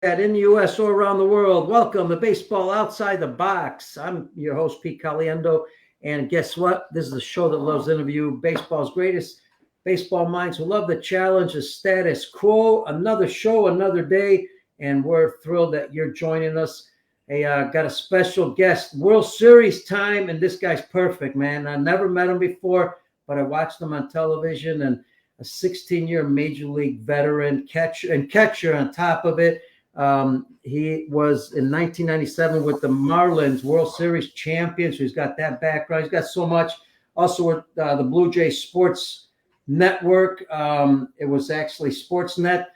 In the U.S. or around the world. Welcome to Baseball Outside the Box. I'm your host, Pete Caliendo. And guess what? This is the show that loves to interview baseball's greatest baseball minds who love the challenge, the status quo. Another show, another day. And we're thrilled that you're joining us. Hey, got a special guest, World Series time. And this guy's perfect, man. I never met him before, but I watched him on television, and a 16-year major league veteran, catcher on top of it. He was in 1997 with the Marlins World Series champions. So he's got that background. He's got so much. Also with the Blue Jays Sports Network. It was actually Sportsnet,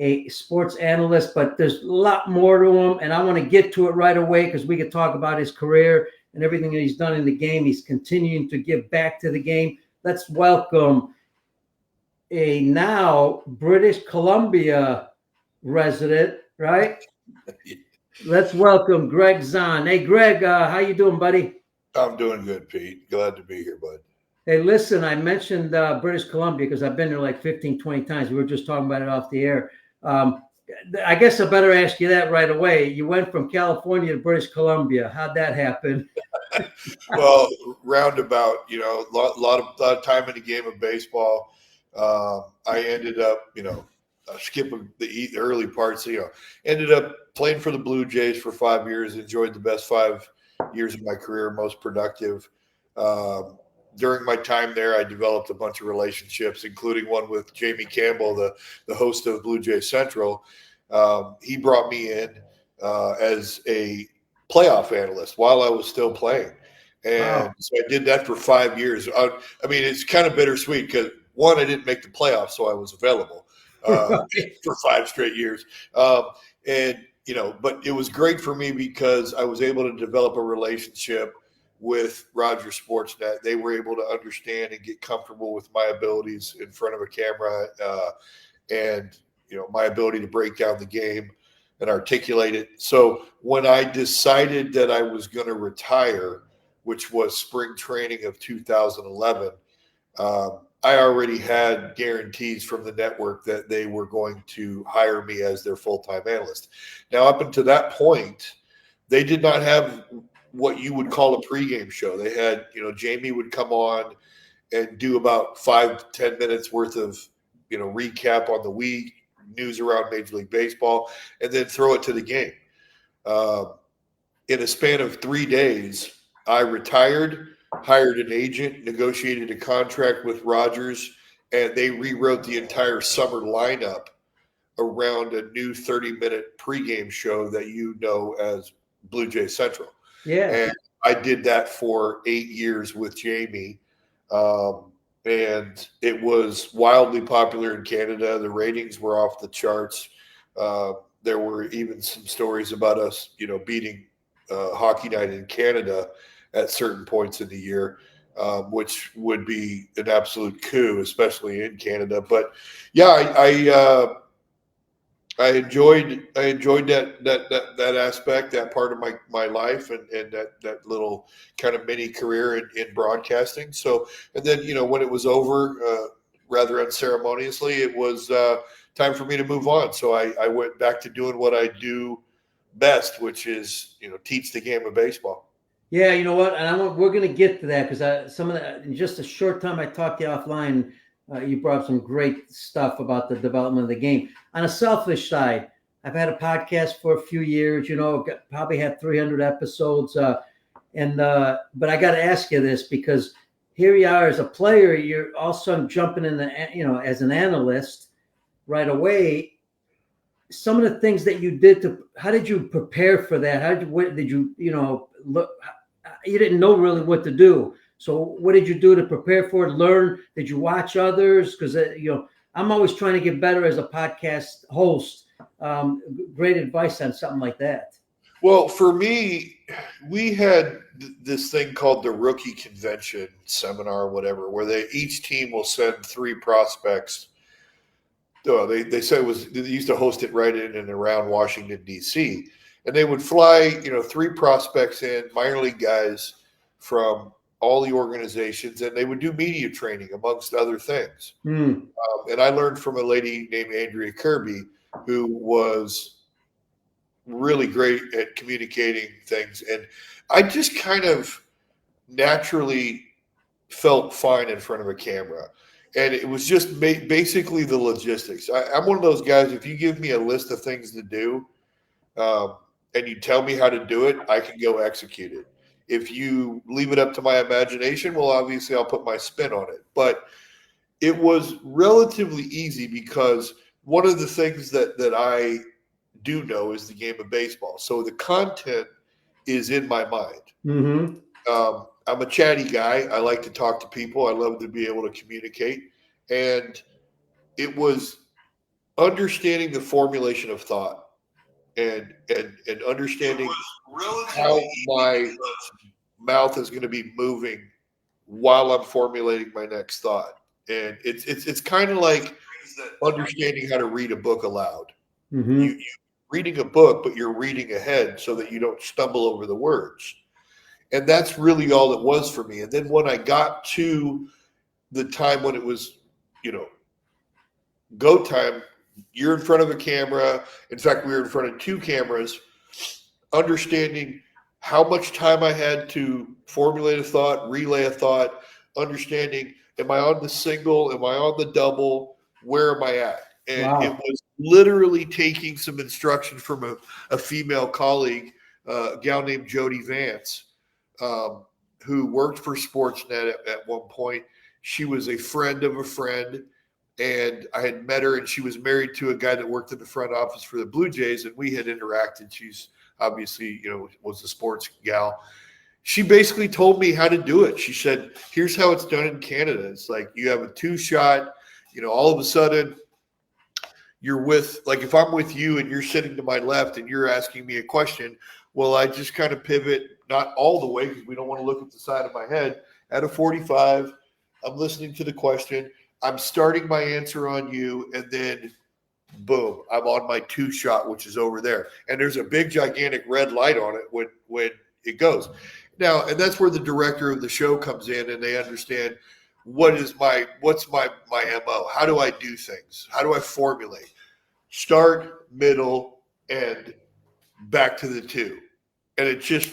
a sports analyst, but there's a lot more to him. And I want to get to it right away because we could talk about his career and everything that he's done in the game. He's continuing to give back to the game. Let's welcome a now British Columbia resident, right? Let's welcome Gregg Zaun. Hey, Greg, how you doing, buddy? I'm doing good, Pete. Glad to be here, bud. Hey, listen, I mentioned British Columbia because I've been there like 15, 20 times. We were just talking about it off the air. I guess I better ask you that right away. You went from California to British Columbia. How'd that happen? Well, roundabout, a lot of time in the game of baseball. I ended up, skipping the early parts. Ended up playing for the Blue Jays for 5 years. Enjoyed the best 5 years of my career, most productive. During my time there, I developed a bunch of relationships, including one with Jamie Campbell, the host of Blue Jays Central. He brought me in as a playoff analyst while I was still playing. And wow. So I did that for 5 years. I mean, it's kind of bittersweet because, one, I didn't make the playoffs, so I was available for 5 straight years. But it was great for me because I was able to develop a relationship with Rogers Sportsnet. They were able to understand and get comfortable with my abilities in front of a camera and my ability to break down the game and articulate it. So when I decided that I was going to retire, which was spring training of 2011, I already had guarantees from the network that they were going to hire me as their full-time analyst. Now, up until that point, they did not have what you would call a pregame show. They had, Jamie would come on and do about 5 to 10 minutes worth of, recap on the week, news around Major League Baseball, and then throw it to the game. In a span of 3 days, I retired, hired an agent, negotiated a contract with Rogers, and they rewrote the entire summer lineup around a new 30-minute pregame show that you know as Blue Jays Central. Yeah. And I did that for 8 years with Jamie. And it was wildly popular in Canada. The ratings were off the charts. There were even some stories about us, beating Hockey Night in Canada at certain points in the year, which would be an absolute coup, especially in Canada. But yeah, I enjoyed that aspect, that part of my life, and that little kind of mini career in broadcasting. So, and then when it was over, rather unceremoniously, it was time for me to move on. So I went back to doing what I do best, which is teach the game of baseball. Yeah, you know what? And we're going to get to that because in just a short time I talked to you offline. You brought up some great stuff about the development of the game. On a selfish side, I've had a podcast for a few years, probably had 300 episodes. But I got to ask you this because here you are as a player, you're all of a sudden jumping in as an analyst right away. Some of the things that you did how did you prepare for that? What did you, look, you didn't know really what to do. So what did you do to prepare for it? Learn? Did you watch others? Because, I'm always trying to get better as a podcast host. Great advice on something like that. Well, for me, we had this thing called the rookie convention seminar, whatever, where each team will send 3 prospects. They said they used to host it right in and around Washington, D.C. And they would fly, 3 prospects in, minor league guys from all the organizations, and they would do media training amongst other things. And I learned from a lady named Andrea Kirby, who was really great at communicating things. And I just kind of naturally felt fine in front of a camera. And it was just basically the logistics. I'm one of those guys, if you give me a list of things to do and you tell me how to do it, I can go execute it. If you leave it up to my imagination, well, obviously I'll put my spin on it. But it was relatively easy because one of the things that I do know is the game of baseball. So the content is in my mind. Mm-hmm. I'm a chatty guy. I like to talk to people. I love to be able to communicate. And it was understanding the formulation of thought and understanding how my mouth is going to be moving while I'm formulating my next thought. And it's kind of like understanding how to read a book aloud. Mm-hmm. You reading a book, but you're reading ahead so that you don't stumble over the words. And that's really all it was for me. And then when I got to the time when it was, go time, you're in front of a camera. In fact, we were in front of 2 cameras, understanding how much time I had to formulate a thought, relay a thought, understanding, am I on the single? Am I on the double? Where am I at? And Wow. it was literally taking some instruction from a female colleague, a gal named Jody Vance, who worked for Sportsnet at one point. She was a friend of a friend, and I had met her, and she was married to a guy that worked in the front office for the Blue Jays, and we had interacted. She's obviously, was a sports gal. She basically told me how to do it. She said, here's how it's done in Canada. It's like you have a 2-shot, all of a sudden you're with, like if I'm with you and you're sitting to my left and you're asking me a question, well, I just kind of pivot, not all the way because we don't want to look at the side of my head. At a 45, I'm listening to the question. I'm starting my answer on you, and then boom, I'm on my 2-shot, which is over there. And there's a big, gigantic red light on it when it goes. Now, and that's where the director of the show comes in, and they understand what's my MO? How do I do things? How do I formulate? Start, middle, and back to the 2. And it's just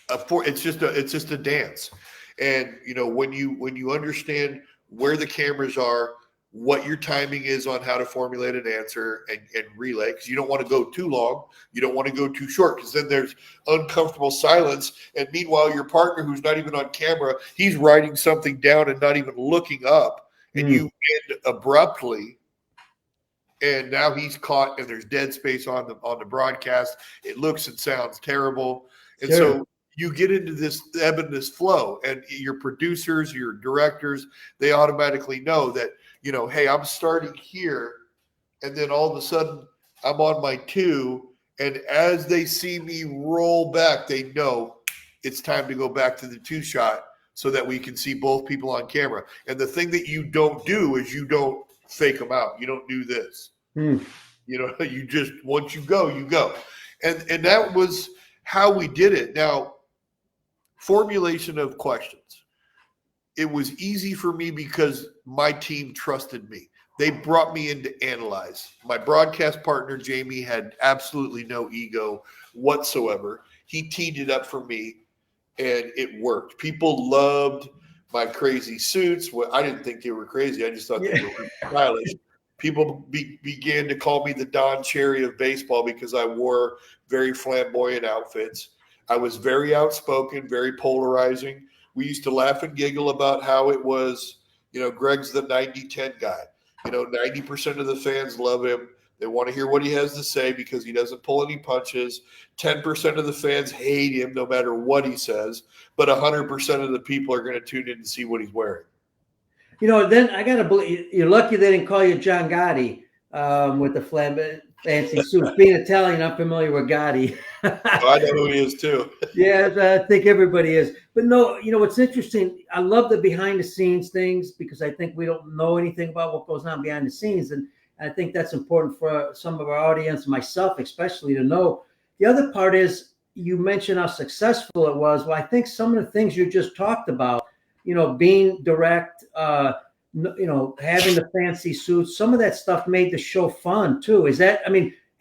a dance. And when you understand where the cameras are, what your timing is on how to formulate an answer and relay, because you don't want to go too long, you don't want to go too short, because then there's uncomfortable silence. And meanwhile, your partner, who's not even on camera, he's writing something down and not even looking up, and you end abruptly, and now he's caught, and there's dead space on the broadcast. It looks and sounds terrible, and so you get into this ebb and this flow, and your producers, your directors, they automatically know that, hey, I'm starting here, and then all of a sudden I'm on my 2, and as they see me roll back, they know it's time to go back to the 2-shot so that we can see both people on camera. And the thing that you don't do is you don't fake them out. You don't do this. You just, once you go, you go. And that was how we did it. Now, formulation of questions. It was easy for me because my team trusted me. They brought me in to analyze. My broadcast partner, Jamie, had absolutely no ego whatsoever. He teed it up for me, and it worked. People loved my crazy suits. Well, I didn't think they were crazy. I just thought they were stylish. People began to call me the Don Cherry of baseball because I wore very flamboyant outfits. I was very outspoken, very polarizing. We used to laugh and giggle about how it was, Gregg's the 90-10 guy. 90% of the fans love him. They want to hear what he has to say because he doesn't pull any punches. 10% of the fans hate him no matter what he says. But 100% of the people are going to tune in to see what he's wearing. Then I got to believe you're lucky they didn't call you John Gotti with the fancy suits. Being Italian, I'm familiar with Gotti. I know who he is too. Yeah, I think everybody is. But no, what's interesting, I love the behind the scenes things because I think we don't know anything about what goes on behind the scenes. And I think that's important for some of our audience, myself especially, to know. The other part is you mentioned how successful it was. Well, I think some of the things you just talked about, being direct, having the fancy suits, some of that stuff made the show fun too. Is that,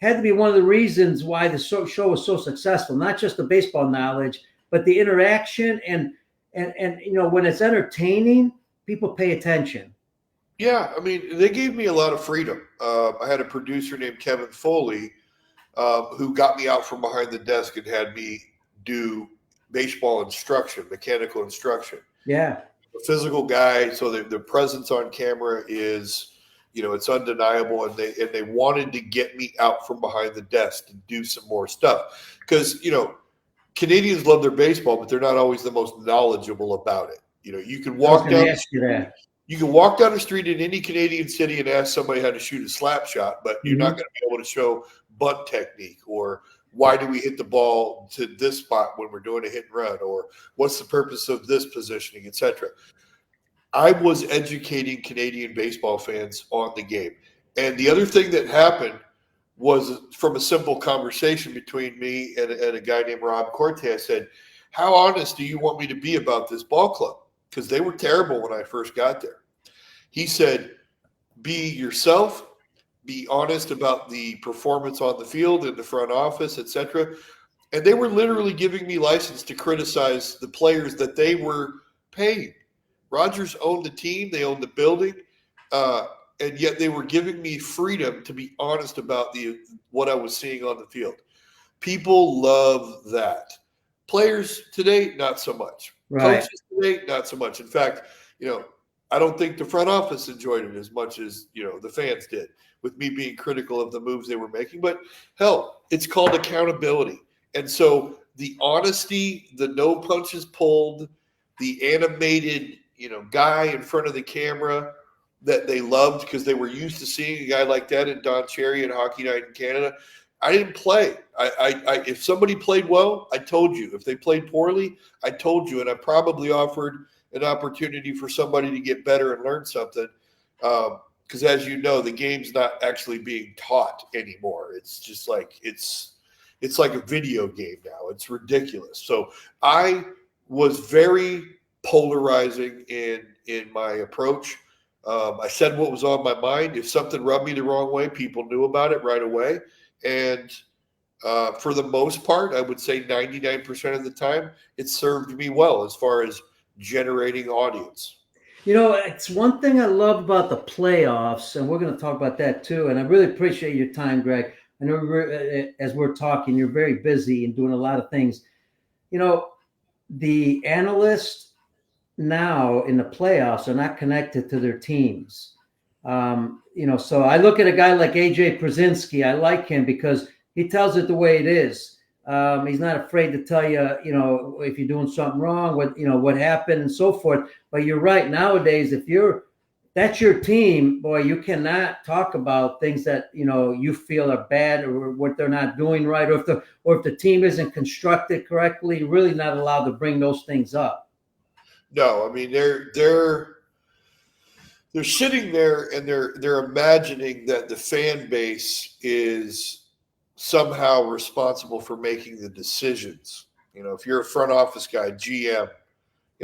had to be one of the reasons why the show was so successful. Not just the baseball knowledge, but the interaction and when it's entertaining, people pay attention. Yeah, I mean, they gave me a lot of freedom. I had a producer named Kevin Foley who got me out from behind the desk and had me do baseball instruction, mechanical instruction. Yeah. A physical guy, so the presence on camera is, it's undeniable, and they wanted to get me out from behind the desk to do some more stuff because Canadians love their baseball, but they're not always the most knowledgeable about it. You can walk down. You can walk down the street in any Canadian city and ask somebody how to shoot a slap shot, but you're not going to be able to show bunt technique or why do we hit the ball to this spot when we're doing a hit and run or what's the purpose of this positioning, etc. I was educating Canadian baseball fans on the game. And the other thing that happened was from a simple conversation between me and a guy named Rob Corte. I said, how honest do you want me to be about this ball club? Because they were terrible when I first got there. He said, be yourself, be honest about the performance on the field, in the front office, etc. And they were literally giving me license to criticize the players that they were paying. Rogers owned the team, they owned the building, and yet they were giving me freedom to be honest about what I was seeing on the field. People love that. Players today, not so much. Right. Coaches today, not so much. In fact, I don't think the front office enjoyed it as much as, the fans did with me being critical of the moves they were making. But hell, it's called accountability. And so the honesty, the no punches pulled, the animated, guy in front of the camera that they loved because they were used to seeing a guy like that in Don Cherry at Hockey Night in Canada. I didn't play. I if somebody played well, I told you. If they played poorly, I told you. And I probably offered an opportunity for somebody to get better and learn something. Because as you know, the game's not actually being taught anymore. It's just like it's like a video game now. It's ridiculous. So I was very polarizing in my approach. I said what was on my mind. If something rubbed me the wrong way, people knew about it right away. And for the most part, I would say 99% of the time, it served me well as far as generating audience. It's one thing I love about the playoffs, and we're going to talk about that too. And I really appreciate your time, Greg. I know as we're talking, you're very busy and doing a lot of things. The analysts now in the playoffs are not connected to their teams. So I look at a guy like AJ Przinsky. I like him because he tells it the way it is. He's not afraid to tell you, if you're doing something wrong, what happened and so forth. But you're right. Nowadays, that's your team, boy, you cannot talk about things that, you feel are bad or what they're not doing right. Or if the team isn't constructed correctly, you're really not allowed to bring those things up. No, I mean, they're sitting there and they're imagining that the fan base is somehow responsible for making the decisions. If you're a front office guy, GM,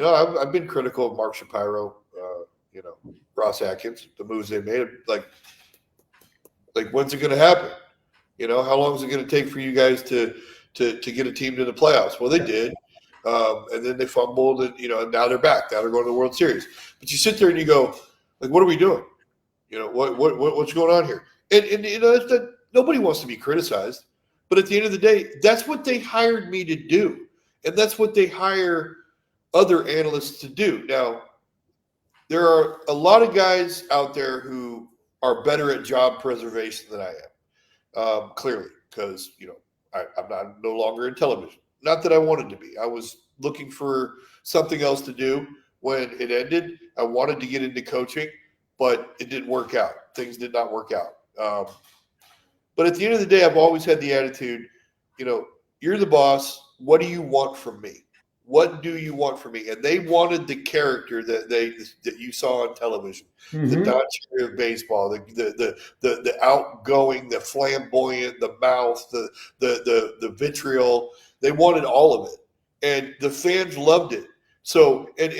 I've been critical of Mark Shapiro, Ross Atkins, the moves they made. Like when's it going to happen? How long is it going to take for you guys to get a team to the playoffs? Well, they did. And then they fumbled and, now they're back. Now they're going to the World Series. But you sit there and you go, like, what are we doing? What's going on here? And nobody wants to be criticized. But at the end of the day, that's what they hired me to do. And that's what they hire other analysts to do. Now, there are a lot of guys out there who are better at job preservation than I am, clearly, because, I'm no longer in television. Not that I wanted to be. I was looking for something else to do when it ended. I wanted to get into coaching, but it didn't work out. Things did not work out. But at the end of the day, I've always had the attitude, you're the boss. What do you want from me? What do you want from me? And they wanted the character that you saw on television, the Don Cherry of baseball, the outgoing, the flamboyant, the mouth, the vitriol. They wanted all of it, and the fans loved it. So, and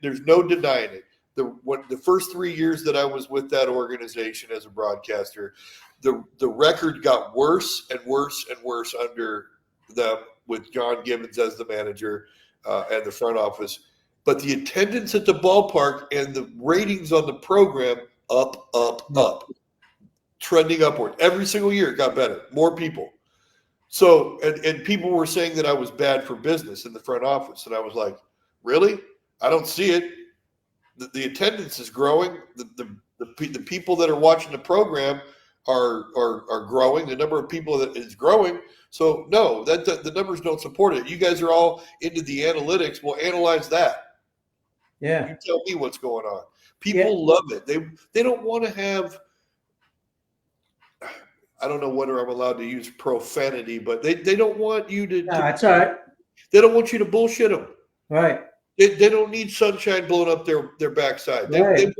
there's no denying it. The first 3 years that I was with that organization as a broadcaster, the record got worse and worse and worse under them with John Gibbons as the manager and the front office. But the attendance at the ballpark and the ratings on the program up, trending upward. Every single year it got better, more people. So, and people were saying that I was bad for business in the front office. And I was like, really? I don't see it. The attendance is growing. The people that are watching the program are growing. The number of people that is growing. So no, the numbers don't support it. You guys are all into the analytics. Well, analyze that. Yeah. You tell me what's going on. People love it. They don't want to have, I don't know whether I'm allowed to use profanity, but they don't want you to. No, it's all right. They don't want you to bullshit them. Right. They don't need sunshine blowing up their backside. Right.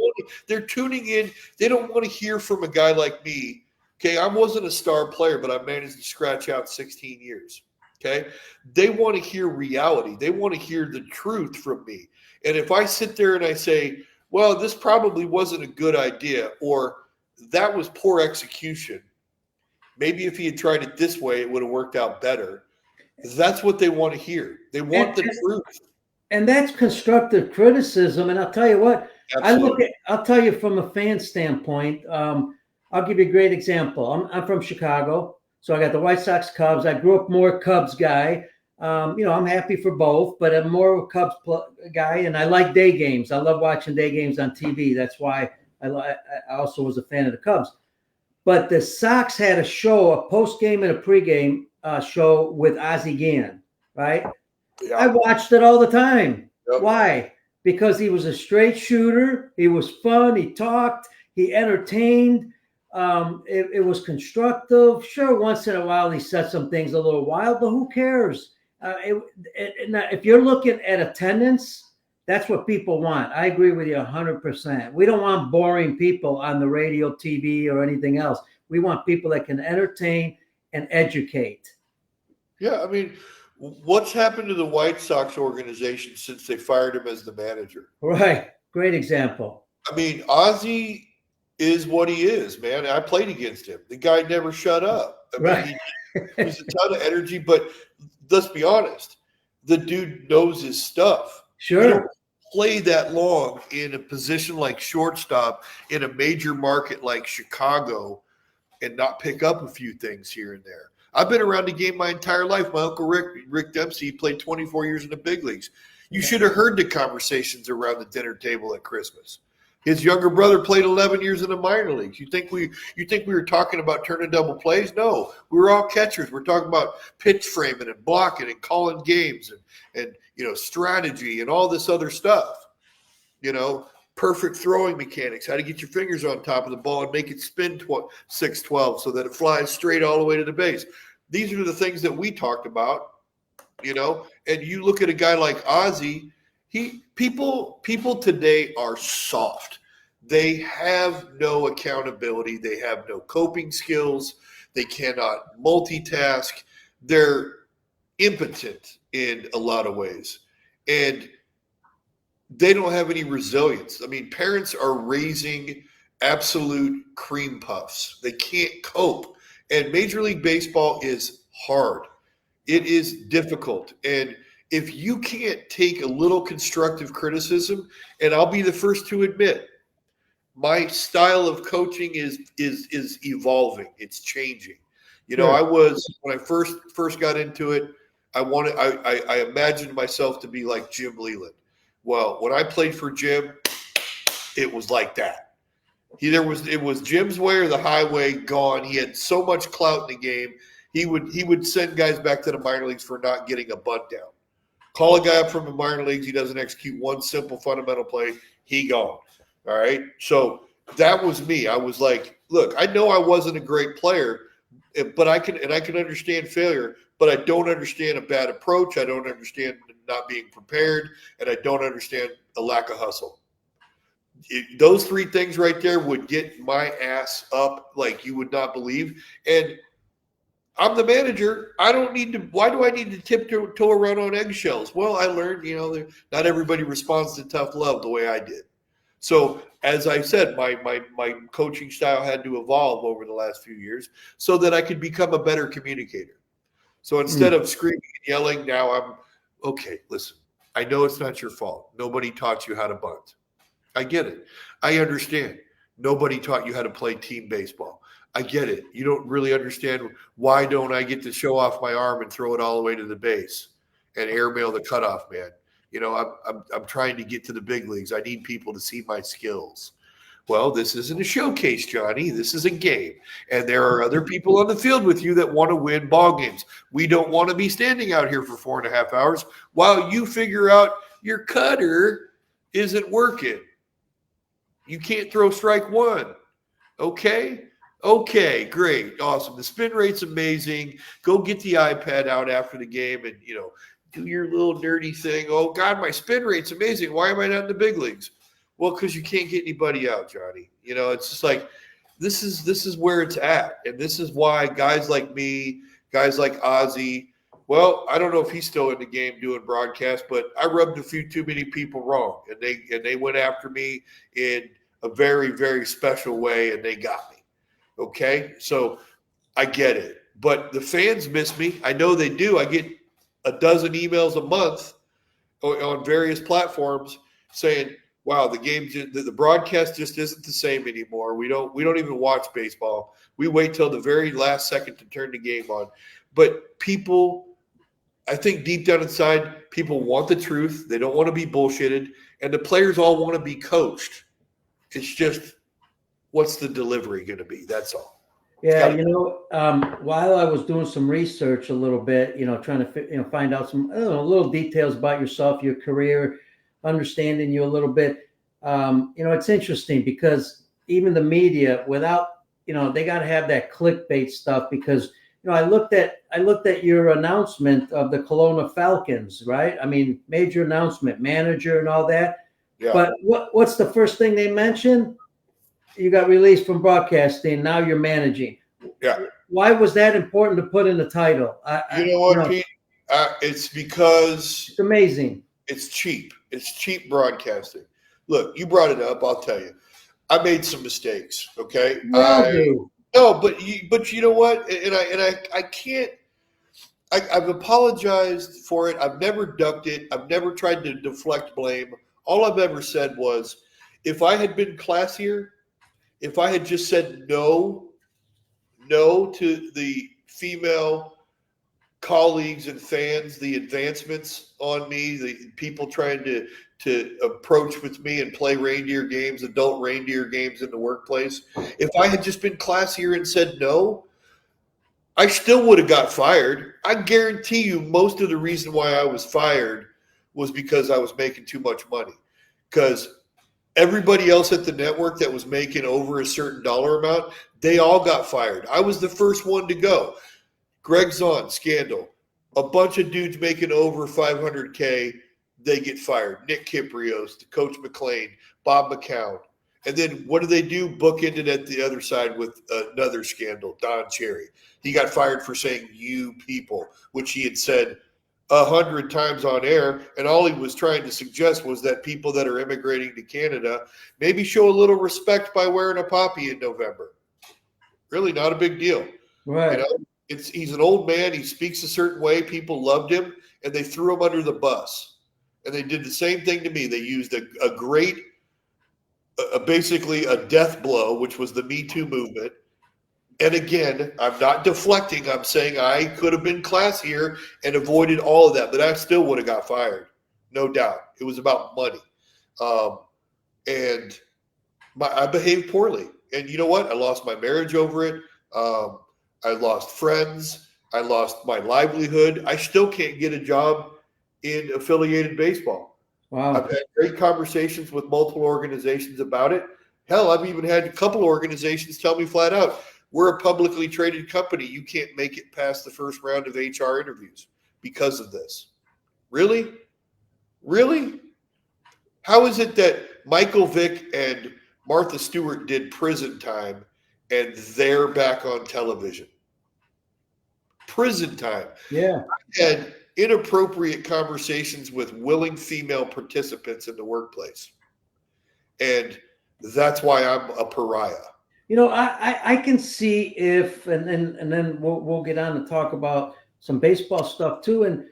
They're tuning in. They don't want to hear from a guy like me. Okay, I wasn't a star player, but I managed to scratch out 16 years. Okay, they want to hear reality. They want to hear the truth from me. And if I sit there and I say, well, this probably wasn't a good idea, or that was poor execution, maybe if he had tried it this way, it would have worked out better. That's what they want to hear. They want the truth. And that's constructive criticism. And I'll tell you what, I'll tell you from a fan standpoint, I'll give you a great example. I'm from Chicago, so I got the White Sox, Cubs. I grew up more Cubs guy. I'm happy for both, but I'm more of a Cubs guy, and I like day games. I love watching day games on TV. That's why I also was a fan of the Cubs. But the Sox had a show, a post-game and a pre-game show with Ozzie Guillen, right? Yeah. I watched it all the time. Yep. Why? Because he was a straight shooter. He was fun. He talked. He entertained. It was constructive. Sure, once in a while he said some things a little wild, but who cares? If you're looking at attendance, that's what people want. I agree with you 100%. We don't want boring people on the radio, TV, or anything else. We want people that can entertain and educate. Yeah, I mean, what's happened to the White Sox organization since they fired him as the manager? Right. Great example. I mean, Ozzie is what he is, man. I played against him. The guy never shut up. I mean, he's a ton of energy, but let's be honest. The dude knows his stuff. Sure. You don't play that long in a position like shortstop in a major market like Chicago and not pick up a few things here and there. I've been around the game my entire life. My Uncle Rick Dempsey, played 24 years in the big leagues. You should have heard the conversations around the dinner table at Christmas. His younger brother played 11 years in the minor leagues. You think we were talking about turning double plays? No, we were all catchers. We're talking about pitch framing and blocking and calling games and strategy and all this other stuff. Perfect throwing mechanics, how to get your fingers on top of the ball and make it spin 6-12 so that it flies straight all the way to the base. These are the things that we talked about, and you look at a guy like Ozzie, people today are soft. They have no accountability. They have no coping skills. They cannot multitask. They're impotent in a lot of ways. And they don't have any resilience. I mean, parents are raising absolute cream puffs. They can't cope. And Major League Baseball is hard. It is difficult. And if you can't take a little constructive criticism, and I'll be the first to admit, my style of coaching is evolving. It's changing. I was, when I first got into it, I imagined myself to be like Jim Leland. Well, when I played for Jim, it was like that. It was Jim's way or the highway, gone. He had so much clout in the game. He would send guys back to the minor leagues for not getting a bunt down. Call a guy up from the minor leagues. He doesn't execute one simple fundamental play. He gone. All right. So that was me. I was like, look, I know I wasn't a great player, but I can understand failure, but I don't understand a bad approach. I don't understand not being prepared, and I don't understand a lack of hustle. Those three things right there would get my ass up like you would not believe. And I'm the manager. Why do I need to tiptoe around on eggshells? Well, I learned, not everybody responds to tough love the way I did. So as I said, my coaching style had to evolve over the last few years so that I could become a better communicator. So instead of screaming and yelling, now I'm okay. Listen, I know it's not your fault. Nobody taught you how to bunt. I get it. I understand. Nobody taught you how to play team baseball. I get it. You don't really understand why don't I get to show off my arm and throw it all the way to the base and airmail the cutoff man. You know, I'm trying to get to the big leagues. I need people to see my skills. Well, this isn't a showcase, Johnny. This is a game. And there are other people on the field with you that want to win ball games. We don't want to be standing out here for 4.5 hours while you figure out your cutter isn't working. You can't throw strike one. Okay? Okay, great. Awesome. The spin rate's amazing. Go get the iPad out after the game and, do your little nerdy thing. Oh, God, my spin rate's amazing. Why am I not in the big leagues? Well, because you can't get anybody out, Johnny. It's just like this is where it's at. And this is why guys like me, guys like Ozzy, well, I don't know if he's still in the game doing broadcast, but I rubbed a few too many people wrong. And they went after me in a very, very special way, and they got me. Okay? So I get it. But the fans miss me. I know they do. I get a dozen emails a month on various platforms saying, wow, the broadcast just isn't the same anymore. We don't even watch baseball. We wait till the very last second to turn the game on. But people, I think deep down inside, people want the truth. They don't want to be bullshitted. And the players all want to be coached. It's just, what's the delivery going to be? That's all. Yeah, while I was doing some research a little bit, trying to find out some little details about yourself, your career, understanding you a little bit. It's interesting because even the media, without they got to have that clickbait stuff because I looked at your announcement of the Kelowna Falcons, right? I mean, major announcement, manager, and all that. Yeah. But what's the first thing they mentioned? You got released from broadcasting. Now you're managing. Yeah. Why was that important to put in the title? Pete? It's because it's amazing. It's cheap. It's cheap broadcasting. Look, you brought it up. I'll tell you. I made some mistakes. Okay. No, but you know what? And I can't. I've apologized for it. I've never ducked it. I've never tried to deflect blame. All I've ever said was, if I had been classier, if I had just said no to the female colleagues and fans, the advancements on me, the people trying to approach with me and play reindeer games, adult reindeer games in the workplace, if I had just been classier and said no, I still would have got fired. I guarantee you most of the reason why I was fired was because I was making too much money. Because everybody else at the network that was making over a certain dollar amount, they all got fired. I was the first one to go. Gregg Zaun, scandal. A bunch of dudes making over $500K, they get fired. Nick Kiprios, Coach McLean, Bob McCown. And then what do? Bookended at the other side with another scandal, Don Cherry. He got fired for saying "you people," which he had said 100 times on air, and all he was trying to suggest was that people that are immigrating to Canada maybe show a little respect by wearing a poppy in November. Really not a big deal. Right. He's an old man. He speaks a certain way. People loved him, and they threw him under the bus. And they did the same thing to me. They used a great, basically a death blow, which was the Me Too movement. And again, I'm not deflecting. I'm saying I could have been classier and avoided all of that, but I still would have got fired. No doubt. It was about money. And I behaved poorly. And you know what? I lost my marriage over it. I lost friends. I lost my livelihood. I still can't get a job in affiliated baseball. Wow. I've had great conversations with multiple organizations about it. Hell, I've even had a couple of organizations tell me flat out, we're a publicly traded company. You can't make it past the first round of HR interviews because of this. Really? Really? How is it that Michael Vick and Martha Stewart did prison time and they're back on television? Prison time. Yeah. I had inappropriate conversations with willing female participants in the workplace. And that's why I'm a pariah. I can see if, and then we'll get on to talk about some baseball stuff too. And,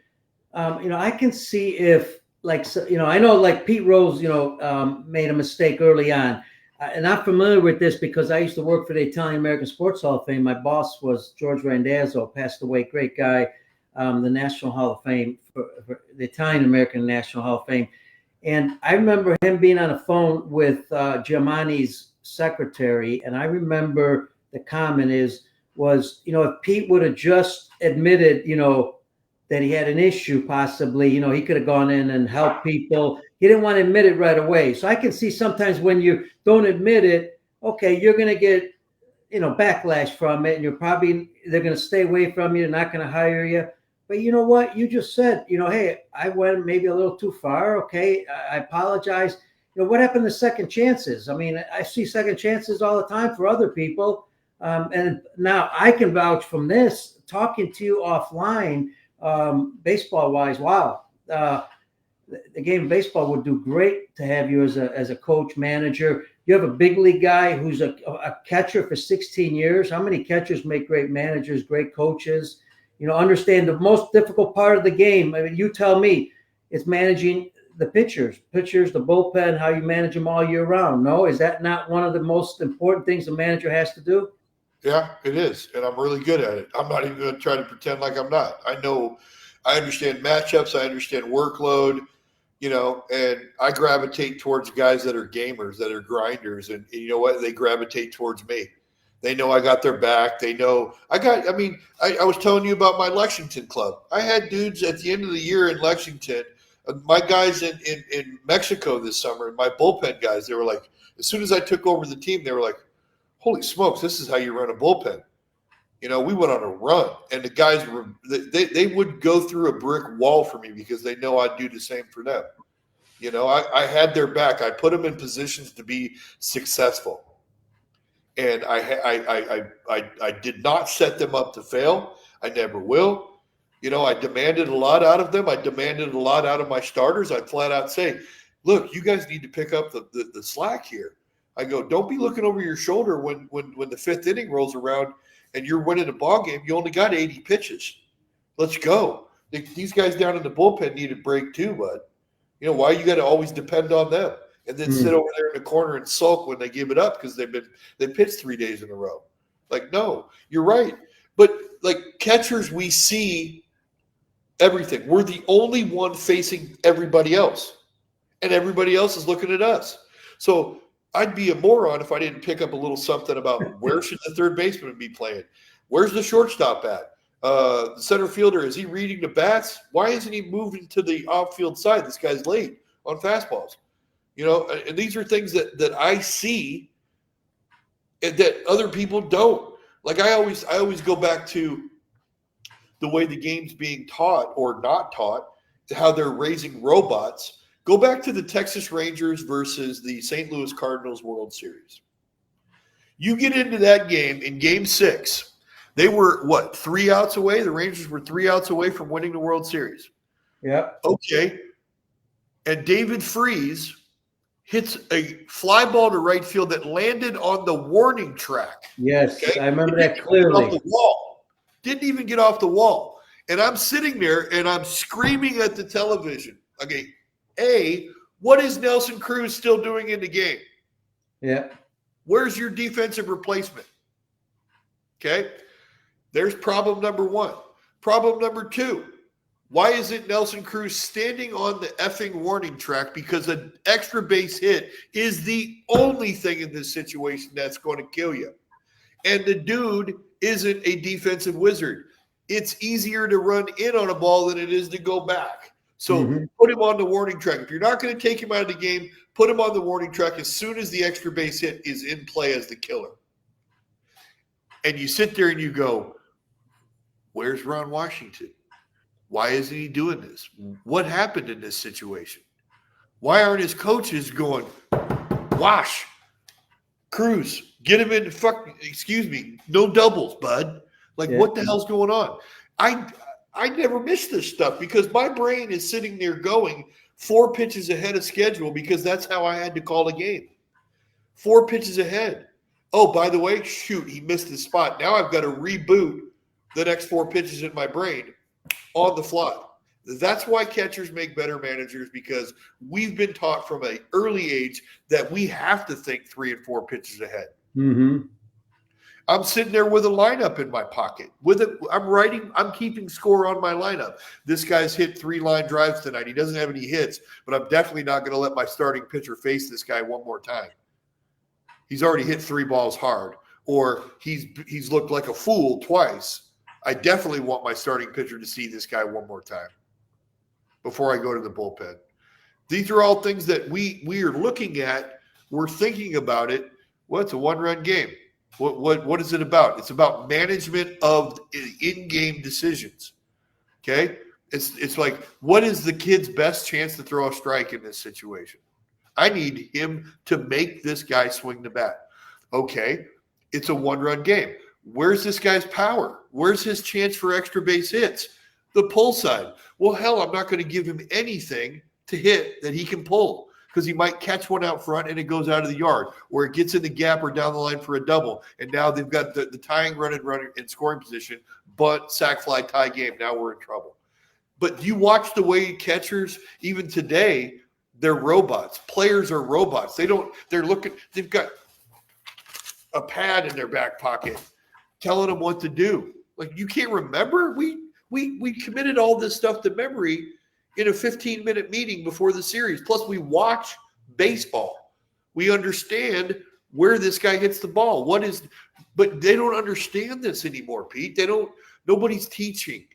I can see if, like, I know like Pete Rose, made a mistake early on. And I'm familiar with this because I used to work for the Italian American Sports Hall of Fame. My boss was George Randazzo, passed away, great guy, the National Hall of Fame, for the Italian American National Hall of Fame. And I remember him being on the phone with Giamani's secretary, and I remember the comment was if Pete would have just admitted, that he had an issue, possibly, he could have gone in and helped people. He didn't want to admit it right away. So I can see sometimes when you don't admit it, okay, you're going to get, backlash from it, and they're going to stay away from you. They're not going to hire you. But you know what? You just said, hey, I went maybe a little too far. Okay, I apologize. What happened to second chances? I mean, I see second chances all the time for other people. And now I can vouch from this, talking to you offline, baseball wise. Wow. The game of baseball would do great to have you as a coach, manager. You have a big league guy who's a catcher for 16 years. How many catchers make great managers, great coaches? Understand the most difficult part of the game. I mean, you tell me, it's managing the pitchers, the bullpen, how you manage them all year round. No, is that not one of the most important things a manager has to do? Yeah, it is. And I'm really good at it. I'm not even going to try to pretend like I'm not. I understand matchups. I understand workload, and I gravitate towards guys that are gamers, that are grinders. And you know what? They gravitate towards me. They know I got their back. They know I was telling you about my Lexington club. I had dudes at the end of the year in Lexington, my guys in Mexico this summer, my bullpen guys, they were like, as soon as I took over the team, they were like, holy smokes, this is how you run a bullpen. We went on a run, and the guys they would go through a brick wall for me because they know I'd do the same for them. I had their back. I put them in positions to be successful. And I did not set them up to fail. I never will. I demanded a lot out of them. I demanded a lot out of my starters. I'd flat out say, look, you guys need to pick up the slack here. I go, don't be looking over your shoulder when the fifth inning rolls around and you're winning a ball game. You only got 80 pitches. Let's go. These guys down in the bullpen need a break too, bud. Why you got to always depend on them? And then sit over there in the corner and sulk when they give it up because they pitched 3 days in a row. Like, no, you're right. But like catchers, we see everything. We're the only one facing everybody else, and everybody else is looking at us. So I'd be a moron if I didn't pick up a little something about where should the third baseman be playing? Where's the shortstop at? The center fielder, is he reading the bats? Why isn't he moving to the outfield side? This guy's late on fastballs. And these are things that I see and that other people don't. Like I always go back to the way the game's being taught or not taught, how they're raising robots. Go back to the Texas Rangers versus the St. Louis Cardinals World Series. You get into that game in Game 6. They were, 3 outs away? The Rangers were 3 outs away from winning the World Series. Yeah. Okay. And David Freese hits a fly ball to right field that landed on the warning track. Yes, okay? I remember that clearly. Off the wall. Didn't even get off the wall. And I'm sitting there and I'm screaming at the television. Okay, what is Nelson Cruz still doing in the game? Yeah. Where's your defensive replacement? Okay, there's problem number one. Problem number two. Why isn't Nelson Cruz standing on the effing warning track? Because an extra base hit is the only thing in this situation that's going to kill you. And the dude isn't a defensive wizard. It's easier to run in on a ball than it is to go back. So put him on the warning track. If you're not going to take him out of the game, put him on the warning track as soon as the extra base hit is in play as the killer. And you sit there and you go, where's Ron Washington? Why isn't he doing this? What happened in this situation? Why aren't his coaches going, Wash, Cruz, get him in no doubles, bud. Like, what the hell's going on? I never miss this stuff because my brain is sitting there going 4 pitches ahead of schedule because that's how I had to call a game. 4 pitches ahead. Oh, by the way, shoot, he missed his spot. Now I've got to reboot the next 4 pitches in my brain on the fly. That's why catchers make better managers, because we've been taught from an early age that we have to think 3 and 4 pitches ahead. Mm-hmm. I'm sitting there with a lineup in my pocket. I'm keeping score on my lineup. This guy's hit 3 line drives tonight. He doesn't have any hits, but I'm definitely not going to let my starting pitcher face this guy one more time. He's already hit 3 balls hard, or he's looked like a fool twice. I definitely want my starting pitcher to see this guy one more time before I go to the bullpen. These are all things that we are looking at. We're thinking about it. Well, it's a 1-run game. What is it about? It's about management of in-game decisions. Okay? It's like, what is the kid's best chance to throw a strike in this situation? I need him to make this guy swing the bat. Okay, it's a 1-run game. Where's this guy's power? Where's his chance for extra base hits? The pull side. Well, hell, I'm not going to give him anything to hit that he can pull, because he might catch one out front and it goes out of the yard, or it gets in the gap or down the line for a double. And now they've got the tying run in scoring position, but sac fly tie game. Now we're in trouble. But you watch the way catchers, even today, they're robots. Players are robots. They've got a pad in their back pocket telling them what to do. Like, you can't remember? We committed all this stuff to memory in a 15-minute meeting before the series. Plus, we watch baseball. We understand where this guy hits the ball. But they don't understand this anymore, Pete. Nobody's teaching.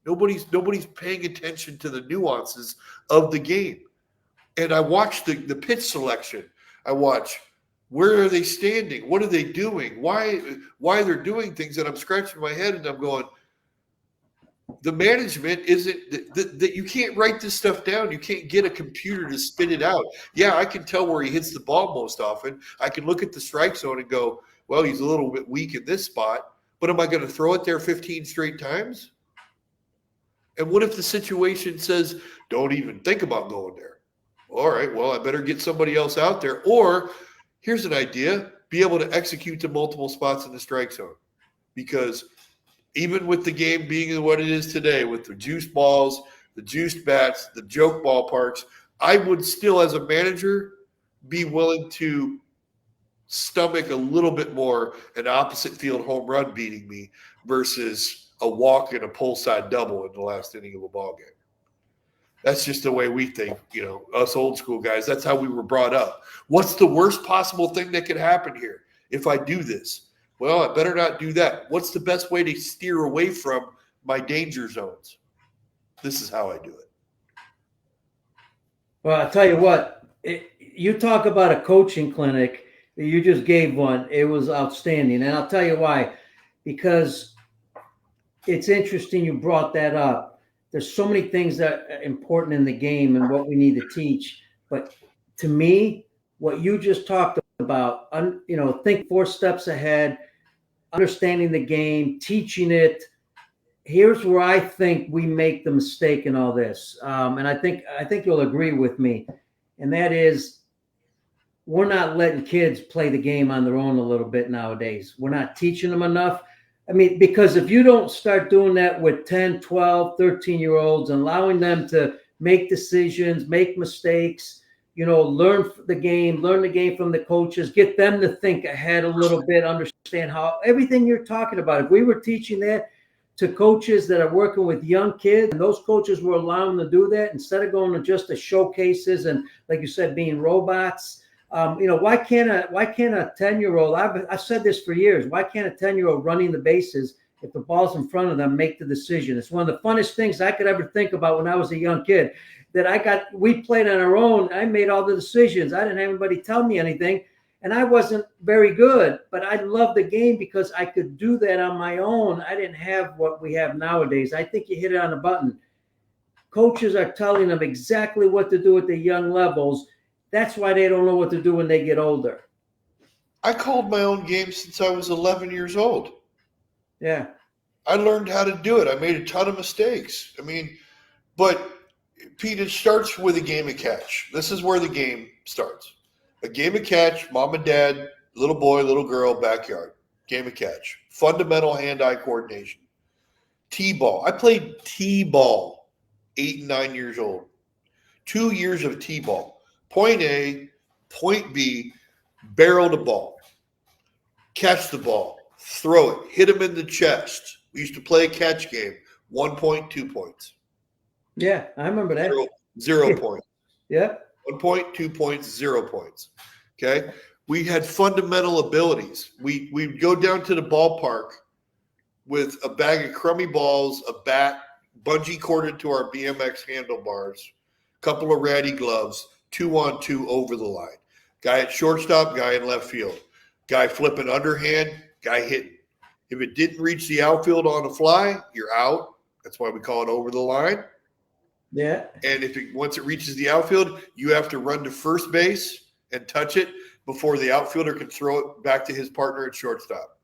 Nobody's paying attention to the nuances of the game. And I watch the pitch selection. I watch, where are they standing? What are they doing? Why they're doing things? And I'm scratching my head and I'm going, the management isn't that you can't write this stuff down. You can't get a computer to spit it out. Yeah, I can tell where he hits the ball most often. I can look at the strike zone and go, well, he's a little bit weak in this spot, but am I going to throw it there 15 straight times? And what if the situation says, don't even think about going there? All right, well, I better get somebody else out there. Or here's an idea, be able to execute to multiple spots in the strike zone. Because even with the game being what it is today, with the juice balls, the juiced bats, the joke ballparks, I would still, as a manager, be willing to stomach a little bit more an opposite field home run beating me versus a walk and a pull side double in the last inning of a ball game. That's just the way we think, us old school guys. That's how we were brought up. What's the worst possible thing that could happen here if I do this? Well, I better not do that. What's the best way to steer away from my danger zones? This is how I do it. Well, I'll tell you what, you talk about a coaching clinic. You just gave one. It was outstanding. And I'll tell you why. Because it's interesting you brought that up. There's so many things that are important in the game and what we need to teach. But to me, what you just talked about, think 4 steps ahead, understanding the game, teaching it. Here's where I think we make the mistake in all this. And I think you'll agree with me. And that is, we're not letting kids play the game on their own a little bit nowadays. We're not teaching them enough. I mean, because if you don't start doing that with 10, 12, 13-year-olds and allowing them to make decisions, make mistakes, learn the game from the coaches, get them to think ahead a little bit, understand how everything you're talking about. If we were teaching that to coaches that are working with young kids, and those coaches were allowing them to do that instead of going to just the showcases and, like you said, being robots. Why can't a 10-year-old, I've said this for years, why can't a 10-year-old running the bases, if the ball's in front of them, make the decision? It's one of the funnest things I could ever think about when I was a young kid, that we played on our own. I made all the decisions. I didn't have anybody tell me anything, and I wasn't very good, but I loved the game because I could do that on my own. I didn't have what we have nowadays. I think you hit it on the button. Coaches are telling them exactly what to do at the young levels. That's why they don't know what to do when they get older. I called my own game since I was 11 years old. Yeah. I learned how to do it. I made a ton of mistakes. But Pete, it starts with a game of catch. This is where the game starts. A game of catch, mom and dad, little boy, little girl, backyard. Game of catch. Fundamental hand-eye coordination. T-ball. I played T-ball 8 and 9 years old. 2 years of T-ball. Point A, point B, barrel the ball. Catch the ball. Throw it. Hit him in the chest. We used to play a catch game. 1 point, 2 points. Yeah, I remember that. Zero points. Yeah. 1 point, 2 points, 0 points. Okay. We had fundamental abilities. We'd go down to the ballpark with a bag of crummy balls, a bat, bungee corded to our BMX handlebars, a couple of ratty gloves, 2-on-2 over the line. Guy at shortstop, guy in left field. Guy flipping underhand, guy hitting. If it didn't reach the outfield on a fly, you're out. That's why we call it over the line. Yeah. And once it reaches the outfield, you have to run to first base and touch it before the outfielder can throw it back to his partner at shortstop.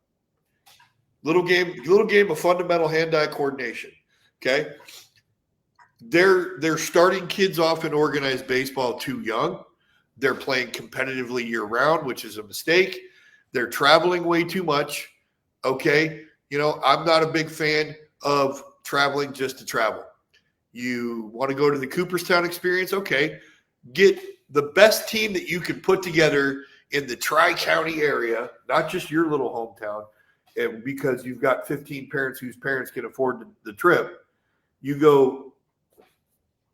Little game of fundamental hand-eye coordination. Okay. They're starting kids off in organized baseball too young. They're playing competitively year-round, which is a mistake. They're traveling way too much. Okay. I'm not a big fan of traveling just to travel. You want to go to the Cooperstown experience? Okay. Get the best team that you can put together in the Tri-County area, not just your little hometown, and because you've got 15 parents whose parents can afford the trip. You go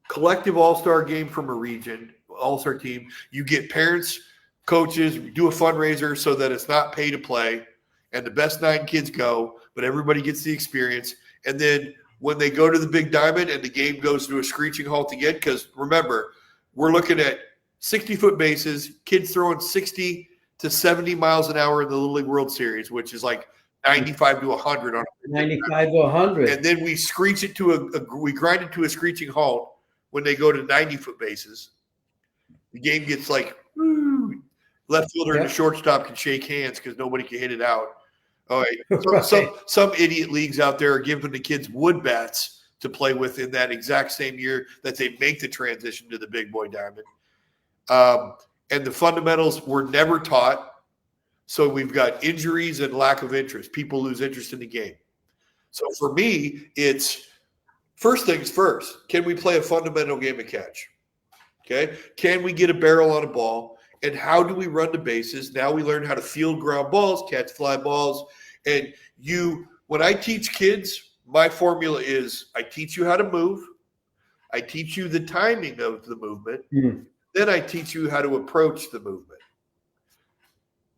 collective all-star game from a region, all-star team. You get parents, coaches, do a fundraiser so that it's not pay to play, and the best 9 kids go, but everybody gets the experience. And then when they go to the big diamond and the game goes to a screeching halt again, because remember, we're looking at 60-foot bases, kids throwing 60 to 70 miles an hour in the Little League World Series, which is like 95 to 100 on 95 to 100. And then we screech it we grind it to a screeching halt when they go to 90-foot bases. The game gets like, woo. Left fielder and the shortstop can shake hands because nobody can hit it out. All right. Some idiot leagues out there are giving the kids wood bats to play with in that exact same year that they make the transition to the big boy diamond. And the fundamentals were never taught. So we've got injuries and lack of interest. People lose interest in the game. So for me, it's first things first. Can we play a fundamental game of catch? Okay. Can we get a barrel on a ball? And how do we run the bases? Now we learn how to field ground balls, catch fly balls. And when I teach kids, my formula is I teach you how to move. I teach you the timing of the movement. Then I teach you how to approach the movement.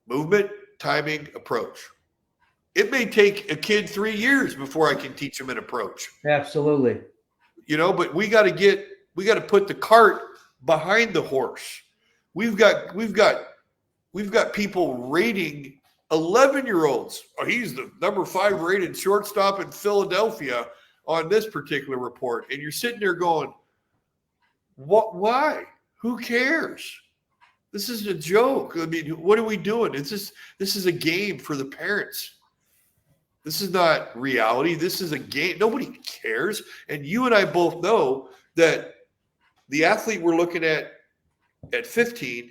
Movement, timing, approach. It may take a kid 3 years before I can teach them an approach. Absolutely. But we got to put the cart behind the horse. We've got people rating 11-year-olds. Oh, he's the number 5 rated shortstop in Philadelphia on this particular report. And you're sitting there going, what? Why? Who cares? This is a joke. I mean, what are we doing? This is a game for the parents. This is not reality. This is a game. Nobody cares. And you and I both know that the athlete we're looking at 15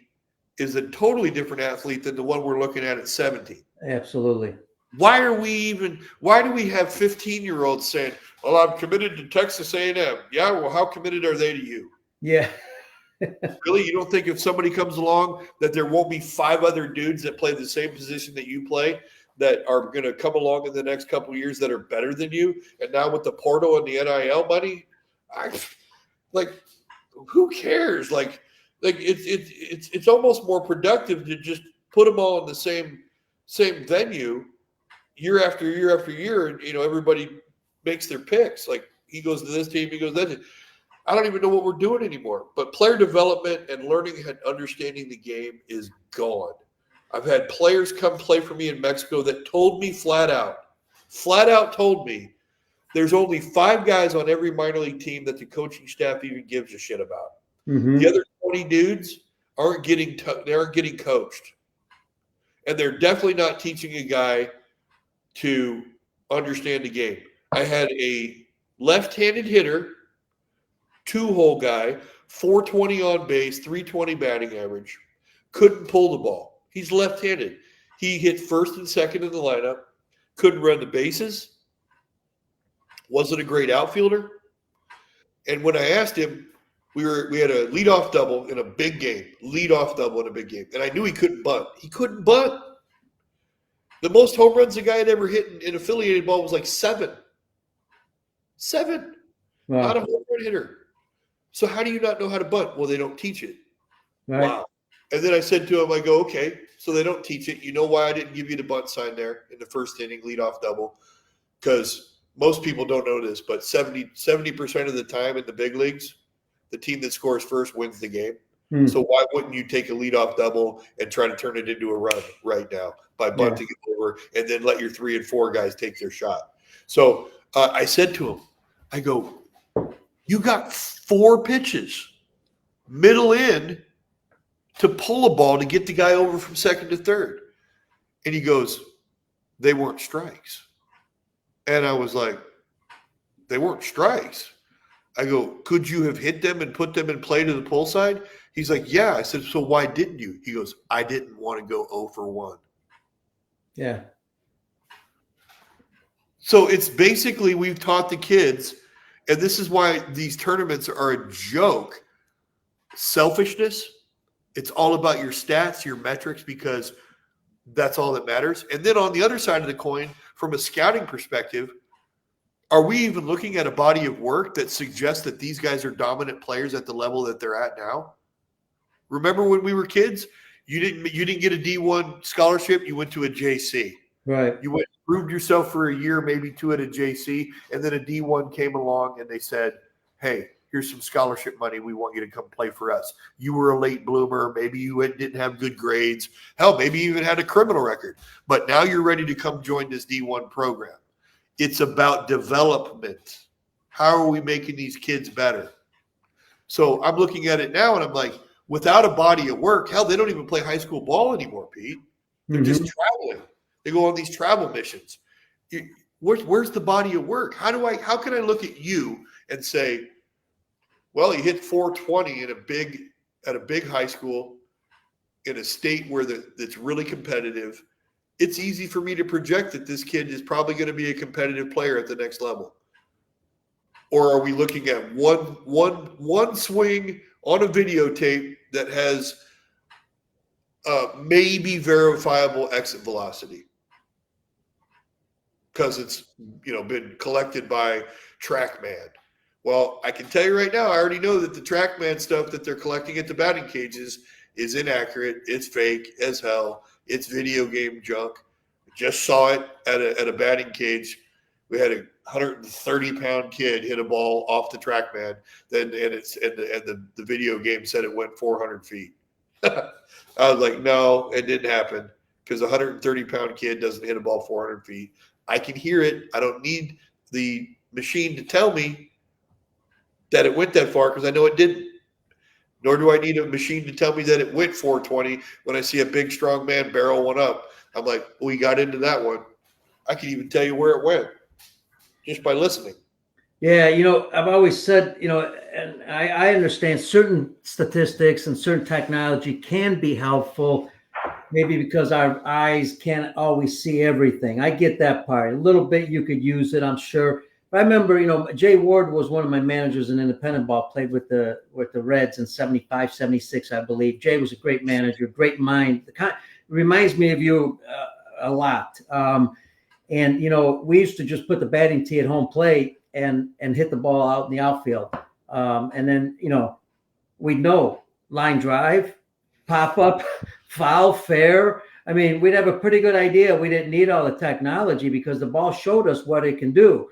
is a totally different athlete than the one we're looking at 17. Absolutely. Why do we have 15-year-olds saying, well, I'm committed to Texas A&M? Yeah, well, how committed are they to you? Yeah. Really? You don't think if somebody comes along that there won't be 5 other dudes that play the same position that you play that are going to come along in the next couple of years that are better than you? And now with the portal and the NIL money, who cares? It's almost more productive to just put them all in the same venue year after year after year, and everybody makes their picks. Like he goes to this team, he goes to that team. I don't even know what we're doing anymore. But player development and learning and understanding the game is gone. I've had players come play for me in Mexico that told me flat out told me there's only 5 guys on every minor league team that the coaching staff even gives a shit about. Mm-hmm. The other 20 dudes aren't getting coached. And they're definitely not teaching a guy to understand the game. I had a left-handed hitter, 2-hole guy, 420 on base, 320 batting average, couldn't pull the ball. He's left-handed. He hit first and second in the lineup, couldn't run the bases, wasn't a great outfielder. And when I asked him, we had a leadoff double in a big game, and I knew he couldn't bunt. He couldn't bunt. The most home runs a guy had ever hit in affiliated ball was like 7. 7. Wow. Not a home run hitter. So how do you not know how to bunt? Well, they don't teach it. Right. Wow. And then I said to him, I go, okay, so they don't teach it. You know why I didn't give you the bunt sign there in the first inning, leadoff double? Because most people don't know this, but 70% of the time in the big leagues, the team that scores first wins the game. So why wouldn't you take a leadoff double and try to turn it into a run right now by bunting it over and then let your 3 and 4 guys take their shot? So I said to him, I go, you got 4 pitches, middle in, to pull a ball to get the guy over from second to third. And he goes, they weren't strikes. And I was like, they weren't strikes. I go, could you have hit them and put them in play to the pull side? He's like, yeah. I said, so why didn't you? He goes, I didn't want to go 0 for 1. Yeah. So it's basically we've taught the kids, and this is why these tournaments are a joke. Selfishness. It's all about your stats, your metrics, because that's all that matters. And then on the other side of the coin, from a scouting perspective, are we even looking at a body of work that suggests that these guys are dominant players at the level that they're at now? Remember when we were kids, you didn't get a D1 scholarship, you went to a JC. Right. You went proved yourself for a year, maybe 2 at a JC, and then a D1 came along and they said, hey, here's some scholarship money. We want you to come play for us. You were a late bloomer. Maybe you didn't have good grades. Hell, maybe you even had a criminal record. But now you're ready to come join this D1 program. It's about development. How are we making these kids better? So I'm looking at it now and I'm like, without a body of work, hell, they don't even play high school ball anymore, Pete. They're just traveling. They go on these travel missions. Where's the body of work? How can I look at you and say, well, he hit 420 at a big high school in a state where that's really competitive. It's easy for me to project that this kid is probably going to be a competitive player at the next level. Or are we looking at one swing on a videotape that has maybe verifiable exit velocity because it's been collected by TrackMan? Well, I can tell you right now, I already know that the TrackMan stuff that they're collecting at the batting cages is inaccurate. It's fake as hell. It's video game junk. I just saw it at a batting cage. We had a 130-pound kid hit a ball off the TrackMan, and the video game said it went 400 feet. I was like, no, it didn't happen because a 130-pound kid doesn't hit a ball 400 feet. I can hear it. I don't need the machine to tell me that it went that far because I know it didn't. Nor do I need a machine to tell me that it went 420 when I see a big, strong man barrel one up. I'm like, we got into that one. I can even tell you where it went just by listening. Yeah, I've always said, and I understand certain statistics and certain technology can be helpful, maybe because our eyes can't always see everything. I get that part. A little bit you could use it, I'm sure. But I remember, Jay Ward was one of my managers in independent ball, played with the Reds in 75, 76, I believe. Jay was a great manager, great mind. Reminds me of you a lot. And we used to just put the batting tee at home plate and hit the ball out in the outfield. And then, we'd know line drive, pop up, foul, fair. I mean, we'd have a pretty good idea. We didn't need all the technology because the ball showed us what it can do.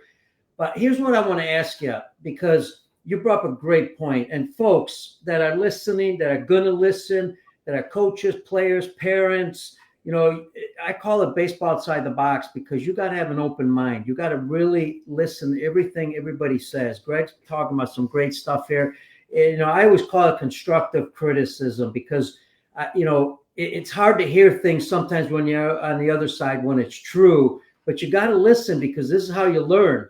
But here's what I want to ask you, because you brought up a great point. And folks that are listening, that are going to listen, that are coaches, players, parents, I call it baseball outside the box because you got to have an open mind. You got to really listen to everything everybody says. Gregg's talking about some great stuff here. I always call it constructive criticism because, it's hard to hear things sometimes when you're on the other side when it's true, but you got to listen because this is how you learn.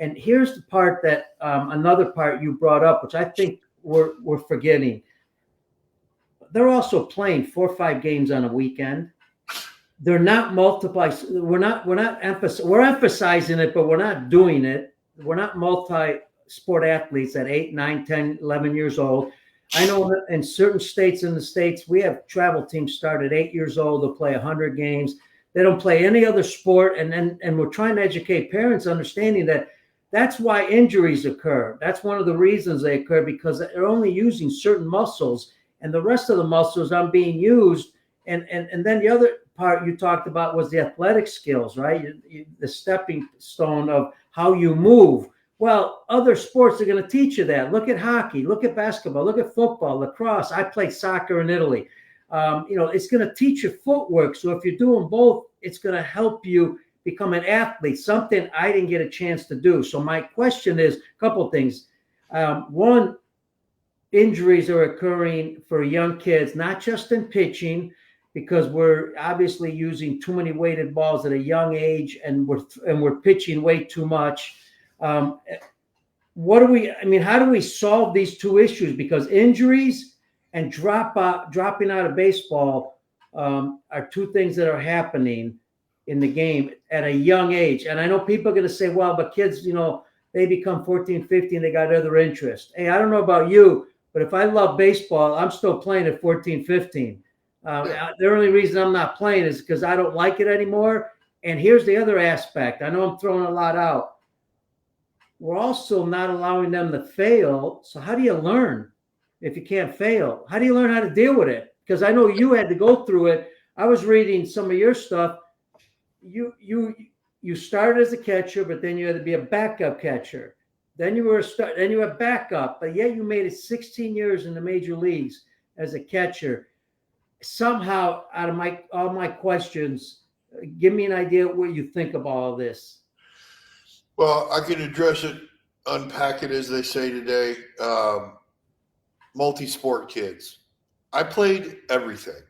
And here's the part that another part you brought up, which I think we're forgetting. they're also playing 4 or 5 games on a weekend. They're not we're emphasizing it, but we're not doing it. We're not multi-sport athletes at 8, 9, 10, 11 years old. I know in certain states in the States, we have travel teams start at 8 years old. They'll play 100 games. They don't play any other sport. And we're trying to educate parents understanding that that's why injuries occur. That's one of the reasons they occur, because they're only using certain muscles and the rest of the muscles aren't being used. And then the other part you talked about was the athletic skills, right? The stepping stone of how you move. Well, other sports are going to teach you that. Look at hockey, look at basketball, look at football, lacrosse. I played soccer in Italy. It's going to teach you footwork. So if you're doing both, it's going to help you become an athlete, something I didn't get a chance to do. So my question is a couple of things. One, injuries are occurring for young kids, not just in pitching, because we're obviously using too many weighted balls at a young age, and we're pitching way too much. How do we solve these two issues? Because injuries and dropping out of baseball are two things that are happening in the game at a young age. And I know people are going to say, well, but kids, they become 14, 15, they got other interests. Hey, I don't know about you, but if I love baseball, I'm still playing at 14, 15. The only reason I'm not playing is because I don't like it anymore. And here's the other aspect. I know I'm throwing a lot out. We're also not allowing them to fail. So how do you learn if you can't fail? How do you learn how to deal with it? Because I know you had to go through it. I was reading some of your stuff. You started as a catcher, but then you had to be a backup catcher. Then you were backup, but yet you made it 16 years in the major leagues as a catcher. Somehow, out of all my questions, give me an idea what you think of all this. Well, I can address it, unpack it, as they say today. Multi-sport kids. I played everything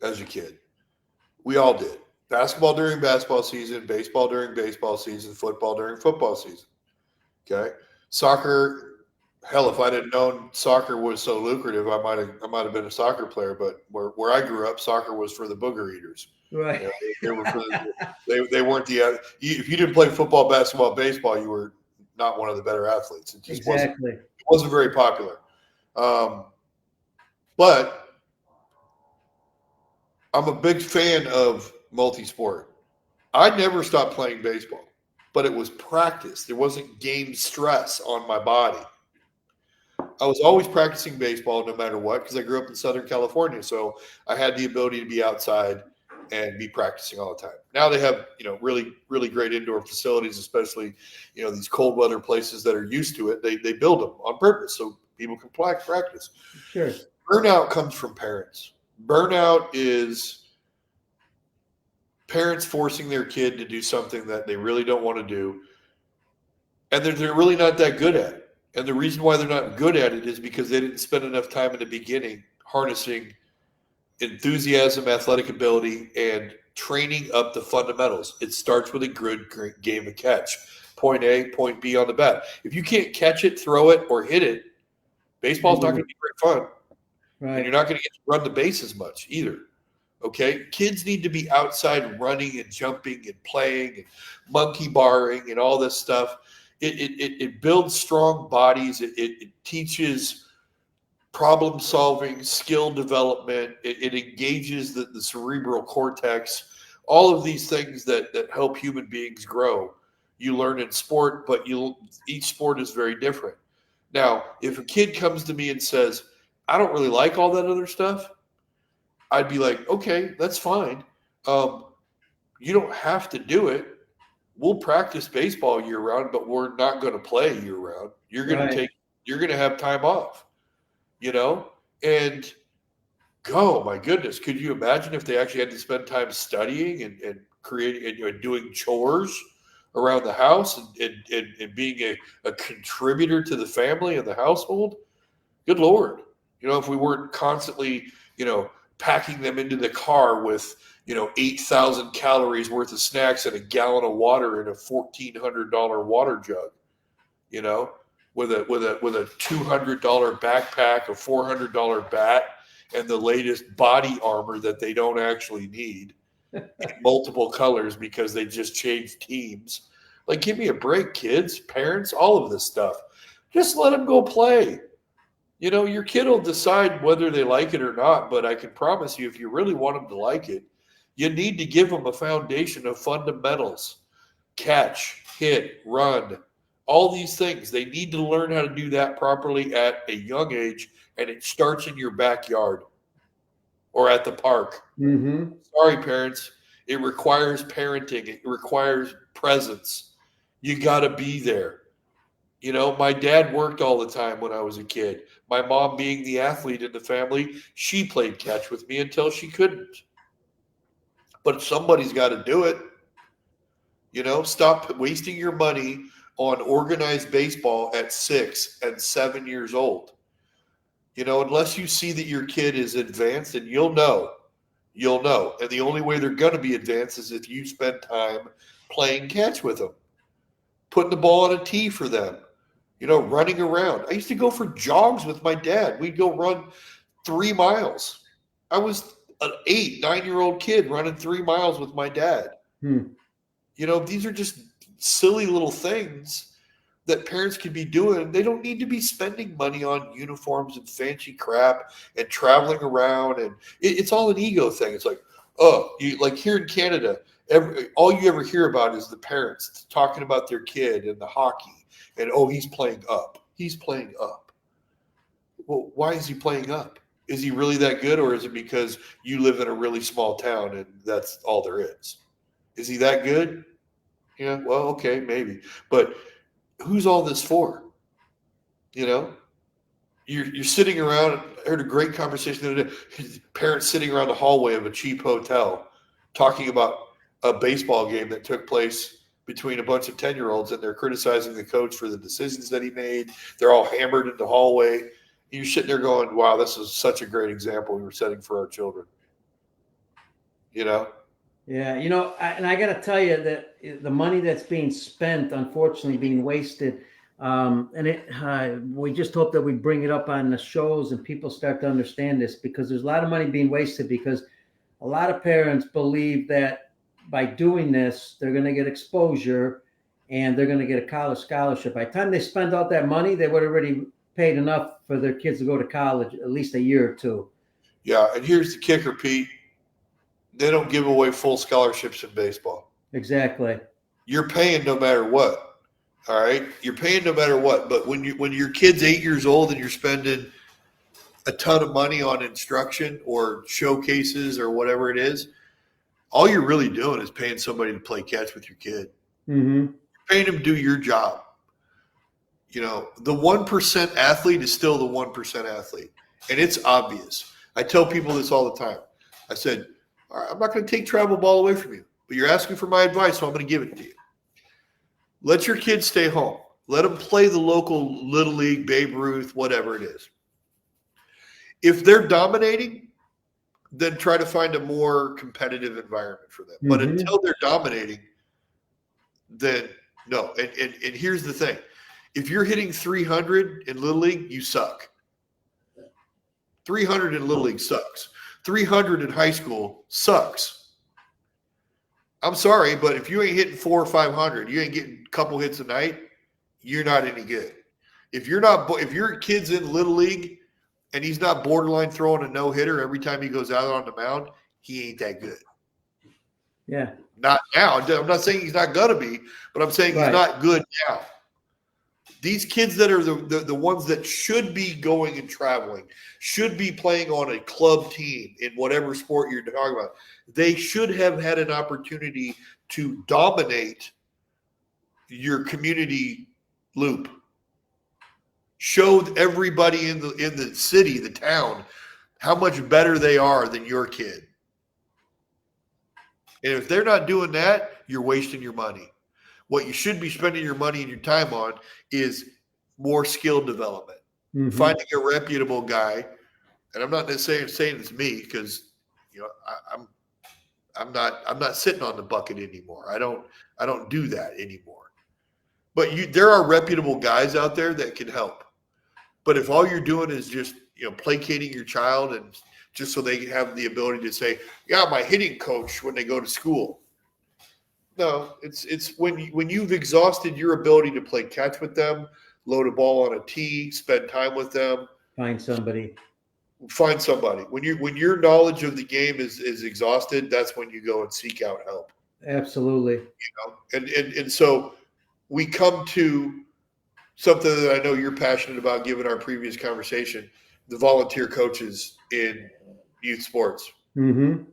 as a kid. We all did. Basketball during basketball season, baseball during baseball season, football during football season. Okay? Soccer, hell, if I didn't known soccer was so lucrative, I might have been a soccer player. But where I grew up, soccer was for the booger eaters. Right. They were they weren't the. If you didn't play football, basketball, baseball, you were not one of the better athletes. It just wasn't very popular. But I'm a big fan of multi-sport. I never stopped playing baseball, but it was practice. There wasn't game stress on my body. I was always practicing baseball no matter what, because I grew up in Southern California. So I had the ability to be outside and be practicing all the time. Now they have, really, really great indoor facilities, especially, these cold weather places that are used to it. They build them on purpose so people can practice. Sure. Burnout comes from parents. Burnout is parents forcing their kid to do something that they really don't want to do, and they're really not that good at it. And the reason why they're not good at it is because they didn't spend enough time in the beginning harnessing enthusiasm, athletic ability, and training up the fundamentals. It starts with a good game of catch. Point A, point B on the bat. If you can't catch it, throw it, or hit it, baseball's not going to be very fun. Right. And you're not going to get to run the bases much either. Okay? Kids need to be outside running and jumping and playing and monkey barring and all this stuff. It builds strong bodies. It teaches problem solving, skill development. It engages the cerebral cortex. All of these things that help human beings grow. You learn in sport, but each sport is very different. Now, if a kid comes to me and says, I don't really like all that other stuff, I'd be like, okay, that's fine. You don't have to do it. We'll practice baseball year round, but we're not going to play year round. You're going to have time off. And oh my goodness, could you imagine if they actually had to spend time studying and creating and doing chores around the house and being a contributor to the family and the household? Good Lord. If we weren't constantly, packing them into the car with, 8,000 calories worth of snacks and a gallon of water in a $1,400 water jug, with a $200 backpack, a $400 bat, and the latest body armor that they don't actually need in multiple colors because they just changed teams. Like, give me a break, kids, parents, all of this stuff. Just let them go play. You know, your kid will decide whether they like it or not, but I can promise you, if you really want them to like it, you need to give them a foundation of fundamentals. Catch, hit, run, all these things. They need to learn how to do that properly at a young age, and it starts in your backyard or at the park. Mm-hmm. Sorry, parents. It requires parenting. It requires presence. You got to be there. You know, my dad worked all the time when I was a kid. My mom, being the athlete in the family, she played catch with me until she couldn't. But somebody's got to do it. You know, stop wasting your money on organized baseball at 6 and 7 years old. You know, unless you see that your kid is advanced, and you'll know. And the only way they're going to be advanced is if you spend time playing catch with them, putting the ball on a tee for them, you know, running around. I used to go for jogs with my dad. We'd go run 3 miles. I was an 8, 9-year-old kid running 3 miles with my dad. You know, these are just silly little things that parents could be doing. They don't need to be spending money on uniforms and fancy crap and traveling around. And it's all an ego thing. It's like, like here in Canada, all you ever hear about is the parents talking about their kid and the hockey. And, he's playing up. He's playing up. Well, why is he playing up? Is he really that good, or is it because you live in a really small town and that's all there is? Is he that good? Yeah, well, okay, maybe. But who's all this for? You know? You're sitting around. I heard a great conversation the other day. Parents sitting around the hallway of a cheap hotel talking about a baseball game that took place between a bunch of 10-year-olds, and they're criticizing the coach for the decisions that he made. They're all hammered in the hallway. And you're sitting there going, wow, this is such a great example we were setting for our children. You know? Yeah, you know, I got to tell you that the money that's being spent, unfortunately, being wasted. We just hope that we bring it up on the shows and people start to understand this, because there's a lot of money being wasted because a lot of parents believe that by doing this, they're going to get exposure and they're going to get a college scholarship. By the time they spend all that money, they would have already paid enough for their kids to go to college, at least a year or two. Yeah, and here's the kicker, Pete. They don't give away full scholarships in baseball. Exactly. You're paying no matter what. All right? You're paying no matter what. But when your kid's 8 years old and you're spending a ton of money on instruction or showcases or whatever it is, all you're really doing is paying somebody to play catch with your kid. Mm-hmm. You're paying them to do your job. You know, the 1% athlete is still the 1% athlete. And it's obvious. I tell people this all the time. I said, all right, I'm not going to take travel ball away from you, but you're asking for my advice, so I'm going to give it to you. Let your kids stay home. Let them play the local Little League, Babe Ruth, whatever it is. If they're dominating, then try to find a more competitive environment for them. Mm-hmm. But until they're dominating, then no. And here's the thing. If you're hitting 300 in Little League, you suck. 300 in Little League sucks. 300 in high school sucks. I'm sorry, but if you ain't hitting 400 or 500, you ain't getting a couple hits a night, you're not any good. If your kid's in Little League and he's not borderline throwing a no-hitter every time he goes out on the mound, he ain't that good. Yeah. Not now. I'm not saying he's not going to be, but I'm saying he's not good now. These kids that are the ones that should be going and traveling, should be playing on a club team in whatever sport you're talking about, they should have had an opportunity to dominate your community loop. Showed everybody in the city, the town, how much better they are than your kid. And if they're not doing that, you're wasting your money. What you should be spending your money and your time on is more skill development. Mm-hmm. Finding a reputable guy, and I'm not necessarily saying it's me, because I'm not sitting on the bucket anymore. I don't do that anymore. But there are reputable guys out there that can help. But if all you're doing is just placating your child and just so they have the ability to say, yeah, my hitting coach when they go to school. No, it's when you've exhausted your ability to play catch with them, load a ball on a tee, spend time with them. Find somebody. When your knowledge of the game is exhausted, that's when you go and seek out help. Absolutely. And so we come to something that I know you're passionate about, given our previous conversation, the volunteer coaches in youth sports. Mm-hmm.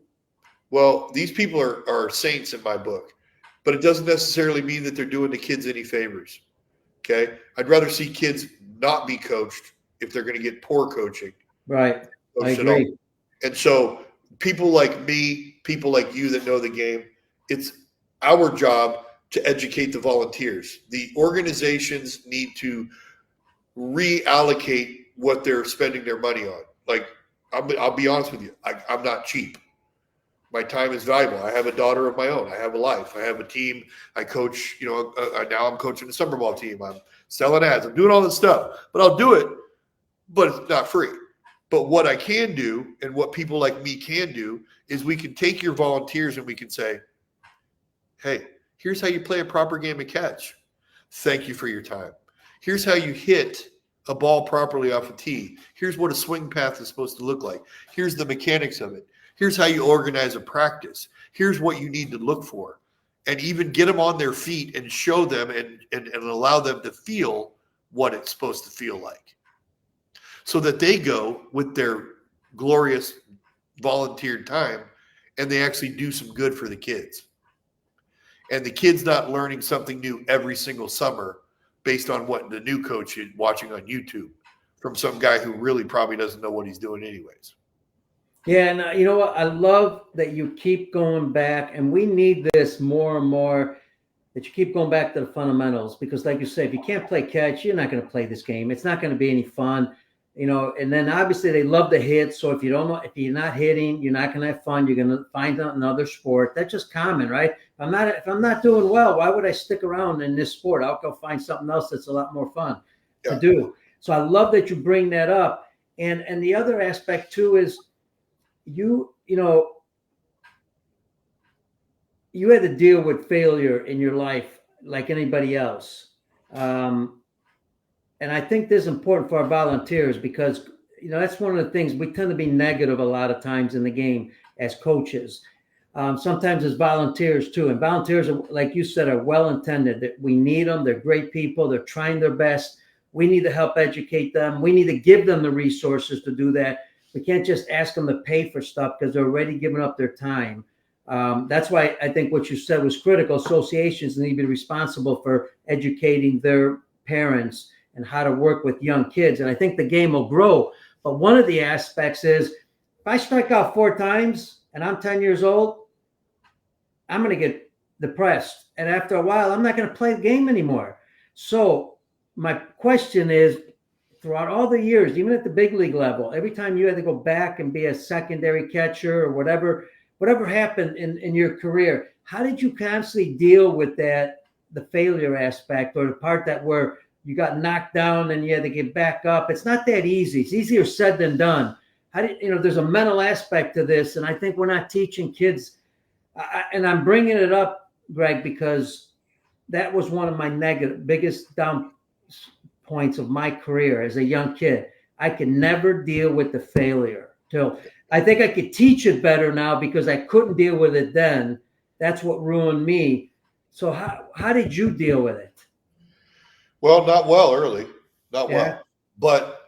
Well, these people are saints in my book, but it doesn't necessarily mean that they're doing the kids any favors. Okay. I'd rather see kids not be coached if they're going to get poor coaching. Right. I agree. And so people like me, people like you that know the game, it's our job to educate the volunteers. The organizations need to reallocate what they're spending their money on. Like, I'll be honest with you. I'm not cheap. My time is valuable. I have a daughter of my own. I have a life. I have a team. I coach, now I'm coaching a summer ball team. I'm selling ads. I'm doing all this stuff, but I'll do it, but it's not free. But what I can do and what people like me can do is we can take your volunteers and we can say, hey, here's how you play a proper game of catch. Thank you for your time. Here's how you hit a ball properly off a tee. Here's what a swing path is supposed to look like. Here's the mechanics of it. Here's how you organize a practice. Here's what you need to look for. And even get them on their feet and show them and allow them to feel what it's supposed to feel like. So that they go with their glorious volunteered time and they actually do some good for the kids. And the kid's not learning something new every single summer based on what the new coach is watching on YouTube from some guy who really probably doesn't know what he's doing anyways. Yeah, and you know what? I love that you keep going back, and we need this more and more, that you keep going back to the fundamentals, because like you say, if you can't play catch, you're not going to play this game. It's not going to be any fun, and then obviously they love to hit. So if you're not hitting, you're not going to have fun. You're going to find another sport. That's just common, right? If I'm not doing well, why would I stick around in this sport? I'll go find something else that's a lot more fun to do. So I love that you bring that up. And the other aspect too is you had to deal with failure in your life like anybody else. And I think this is important for our volunteers because, that's one of the things we tend to be negative a lot of times in the game as coaches. Sometimes as volunteers too. And volunteers, are, like you said, are well-intended. That we need them. They're great people. They're trying their best. We need to help educate them. We need to give them the resources to do that. We can't just ask them to pay for stuff because they're already giving up their time. That's why I think what you said was critical. Associations need to be responsible for educating their parents and how to work with young kids. And I think the game will grow. But one of the aspects is if I strike out 4 times and I'm 10 years old, I'm going to get depressed. And after a while, I'm not going to play the game anymore. So my question is, throughout all the years, even at the big league level, every time you had to go back and be a secondary catcher or whatever happened in your career, how did you constantly deal with the failure aspect, or the part that where you got knocked down and you had to get back up? It's not that easy. It's easier said than done. There's a mental aspect to this, and I think we're not teaching kids. And I'm bringing it up, Greg, because that was one of my biggest down points of my career as a young kid. I could never deal with the failure. So I think I could teach it better now because I couldn't deal with it then. That's what ruined me. So how did you deal with it? Well, not well early, well. But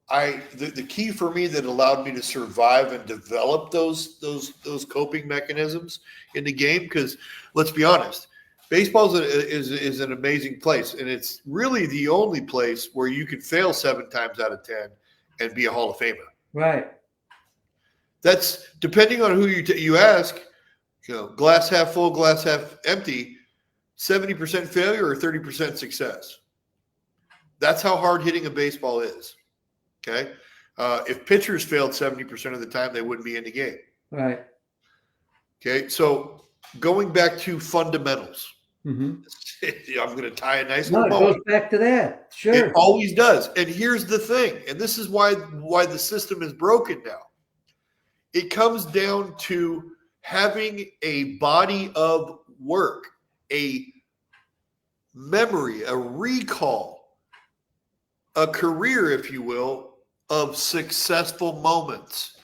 the key for me that allowed me to survive and develop those coping mechanisms in the game, because let's be honest, baseball is an amazing place, and it's really the only place where you can fail 7 times out of 10 and be a Hall of Famer. Right. That's depending on who you ask. Glass half full, glass half empty. 70% failure or 30% success. That's how hard hitting a baseball is. Okay. If pitchers failed 70% of the time, they wouldn't be in the game. Right. Okay. So going back to fundamentals. Mm-hmm. I'm going to tie a nice little bow. It goes back to that. Sure. It always does. And here's the thing, and this is why the system is broken now. It comes down to having a body of work, a memory, a recall, a career, if you will, of successful moments.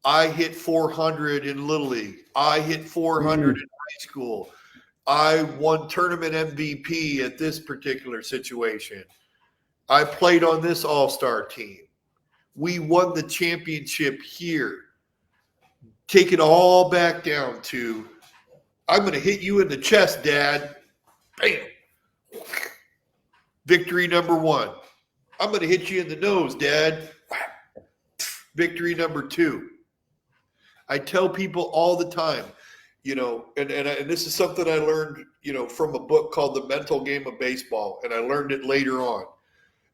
I hit 400 in Little League. I hit 400 in high school. I won tournament MVP at this particular situation. I played on this all-star team. We won the championship here. Take it all back down to, I'm going to hit you in the chest, Dad. Bam. Victory number 1. I'm going to hit you in the nose, Dad. Victory number 2. I tell people all the time, and this is something I learned, from a book called The Mental Game of Baseball, and I learned it later on.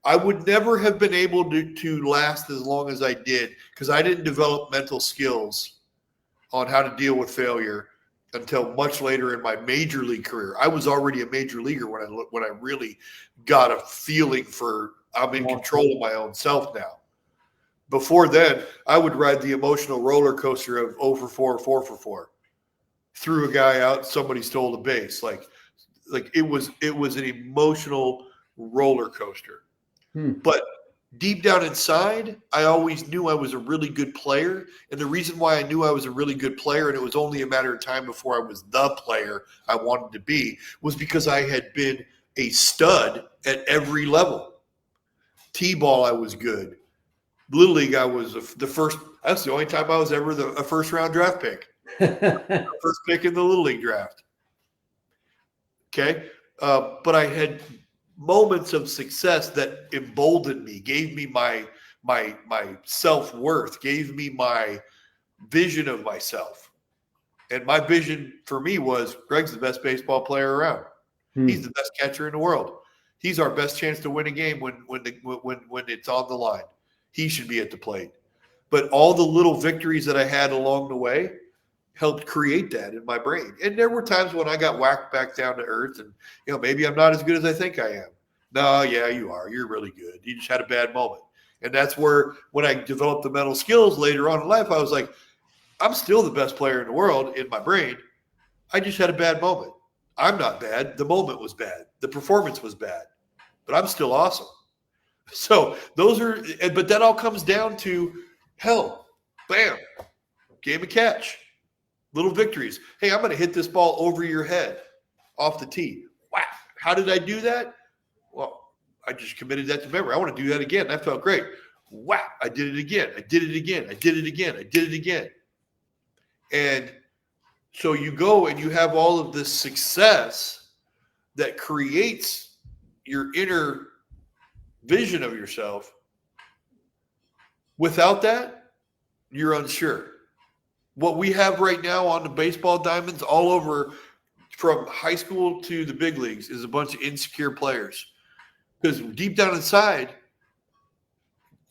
I would never have been able to last as long as I did because I didn't develop mental skills on how to deal with failure until much later in my major league career. I was already a major leaguer when I really got a feeling for I'm in control of my own self now. Before then, I would ride the emotional roller coaster of 0 for 4, 4 for 4. Threw a guy out, somebody stole the base. Like it was an emotional roller coaster. But deep down inside, I always knew I was a really good player. And the reason why I knew I was a really good player, and it was only a matter of time before I was the player I wanted to be, was because I had been a stud at every level. T-ball, I was good. Little League, I was the first. That's the only time I was ever a first-round draft pick. First pick in the Little League draft. Okay? But I had moments of success that emboldened me, gave me my self-worth, gave me my vision of myself. And my vision for me was Gregg's the best baseball player around. He's the best catcher in the world. He's our best chance to win a game when it's on the line. He should be at the plate. But all the little victories that I had along the way helped create that in my brain. And there were times when I got whacked back down to earth and, maybe I'm not as good as I think I am. No, yeah, you are. You're really good. You just had a bad moment. And that's where, when I developed the mental skills later on in life, I was like, I'm still the best player in the world in my brain. I just had a bad moment. I'm not bad. The moment was bad. The performance was bad. But I'm still awesome. So but that all comes down to, hell, bam, game of catch. Little victories. Hey, I'm going to hit this ball over your head off the tee. Wow. How did I do that? Well, I just committed that to memory. I want to do that again. That felt great. Wow. I did it again. I did it again. I did it again. I did it again. And so you go and you have all of this success that creates your inner vision of yourself. Without that, you're unsure. What we have right now on the baseball diamonds all over from high school to the big leagues is a bunch of insecure players. Because deep down inside,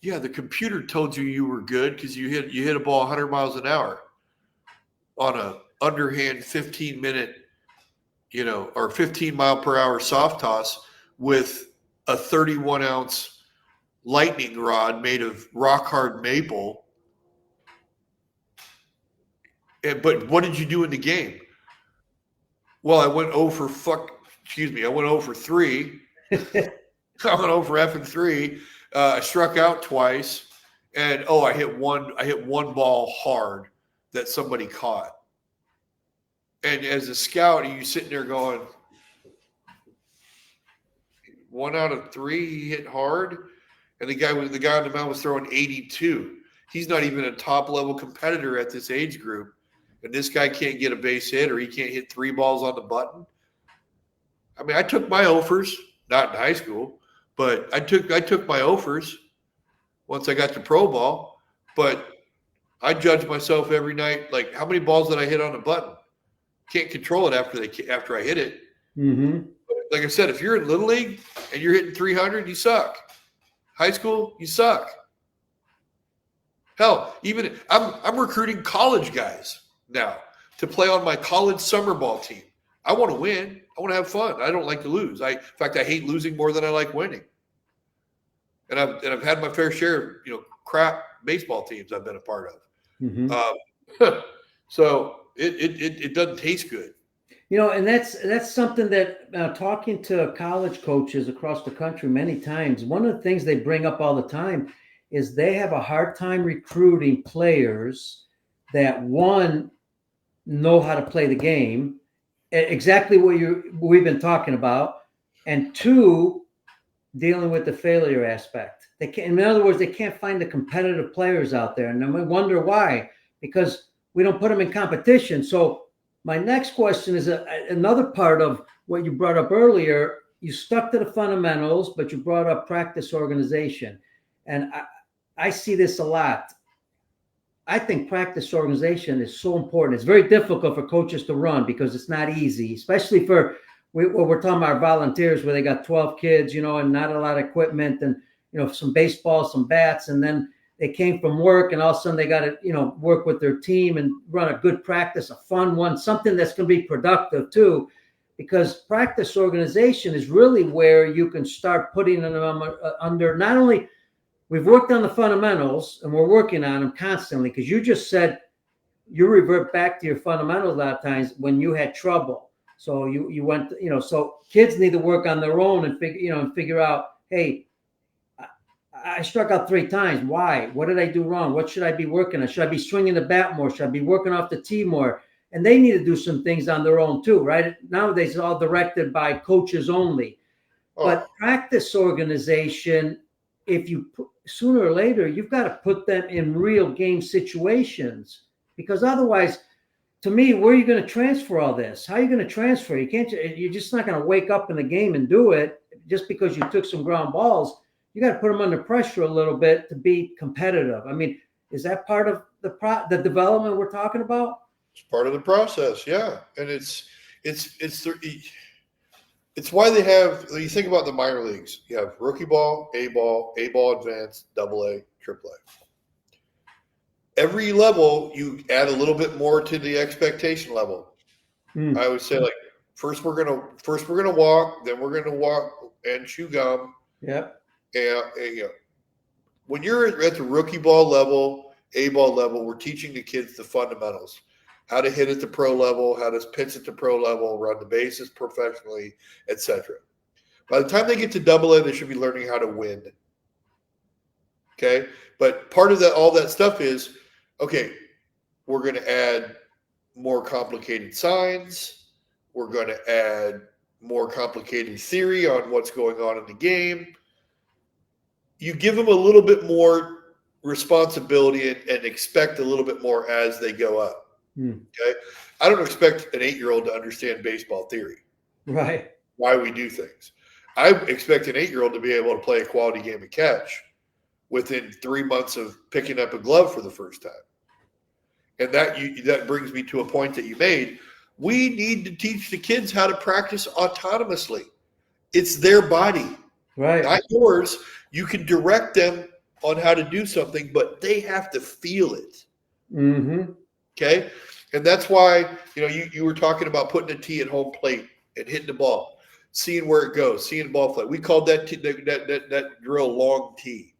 yeah, the computer told you were good because you hit a ball 100 miles an hour on a underhand 15-minute, or 15 mile per hour soft toss with a 31-ounce lightning rod made of rock hard maple. But what did you do in the game? Well, I went 0 for 3. I went 0 for effing 3. I struck out twice, and I hit one ball hard that somebody caught. And as a scout, you sitting there going, 1 out of 3 he hit hard, and the guy on the mound was throwing 82. He's not even a top level competitor at this age group. And this guy can't get a base hit, or he can't hit 3 balls on the button. I mean, I took my offers, not in high school, but I took my offers once I got to pro ball. But I judge myself every night, like, how many balls did I hit on the button? Can't control it after I hit it. Mm-hmm. Like I said, if you're in Little League and you're hitting 300, you suck. High school, you suck. Hell, even I'm recruiting college guys now to play on my college summer ball team. I want to win. I want to have fun. I don't like to lose. In fact, I hate losing more than I like winning. And I've had my fair share of crap baseball teams I've been a part of. Mm-hmm. So it doesn't taste good. And that's something that talking to college coaches across the country many times, one of the things they bring up all the time is they have a hard time recruiting players that, one, know how to play the game, exactly what we've been talking about, and two, dealing with the failure aspect. They can't, in other words, they can't find the competitive players out there, and then we wonder why, because we don't put them in competition. So my next question is another part of what you brought up earlier. You stuck to the fundamentals, but you brought up practice organization, and I see this a lot. I think practice organization is so important. It's very difficult for coaches to run because it's not easy, especially for what we're talking about volunteers where they got 12 kids, and not a lot of equipment and, some baseball, some bats. And then they came from work and all of a sudden they got to, work with their team and run a good practice, a fun one, something that's going to be productive too, because practice organization is really where you can start putting them under not only. We've worked on the fundamentals and we're working on them constantly, because you just said you revert back to your fundamentals a lot of times when you had trouble. So you went, so kids need to work on their own and figure out, hey, I struck out 3 times. Why? What did I do wrong? What should I be working on? Should I be swinging the bat more? Should I be working off the tee more? And they need to do some things on their own too, right? Nowadays, it's all directed by coaches only. But practice organization, if you sooner or later, you've got to put them in real game situations, because otherwise, to me, where are you going to transfer all this? How are you going to transfer? You're just not going to wake up in the game and do it just because you took some ground balls. You got to put them under pressure a little bit to be competitive. I mean, is that part of the development we're talking about? It's part of the process. Yeah. And it's why they have, you think about the minor leagues, you have rookie ball, A ball advanced, AA, AAA. Every level, you add a little bit more to the expectation level. I would say, like, first we're gonna walk, then we're gonna walk and chew gum. Yep. And when you're at the rookie ball level, A ball level, we're teaching the kids the fundamentals. How to hit at the pro level, how to pitch at the pro level, run the bases professionally, etc. By the time they get to AA, they should be learning how to win. Okay? But part of all that stuff is, okay, we're going to add more complicated signs. We're going to add more complicated theory on what's going on in the game. You give them a little bit more responsibility and expect a little bit more as they go up. Okay, I don't expect an 8-year-old to understand baseball theory, right? Why we do things. I expect an 8-year-old to be able to play a quality game of catch within 3 months of picking up a glove for the first time. And that brings me to a point that you made. We need to teach the kids how to practice autonomously. It's their body, right? Not yours. You can direct them on how to do something, but they have to feel it. Mm-hmm. Okay. And that's why, you were talking about putting a tee at home plate and hitting the ball, seeing where it goes, seeing the ball flight. We called that drill long tee.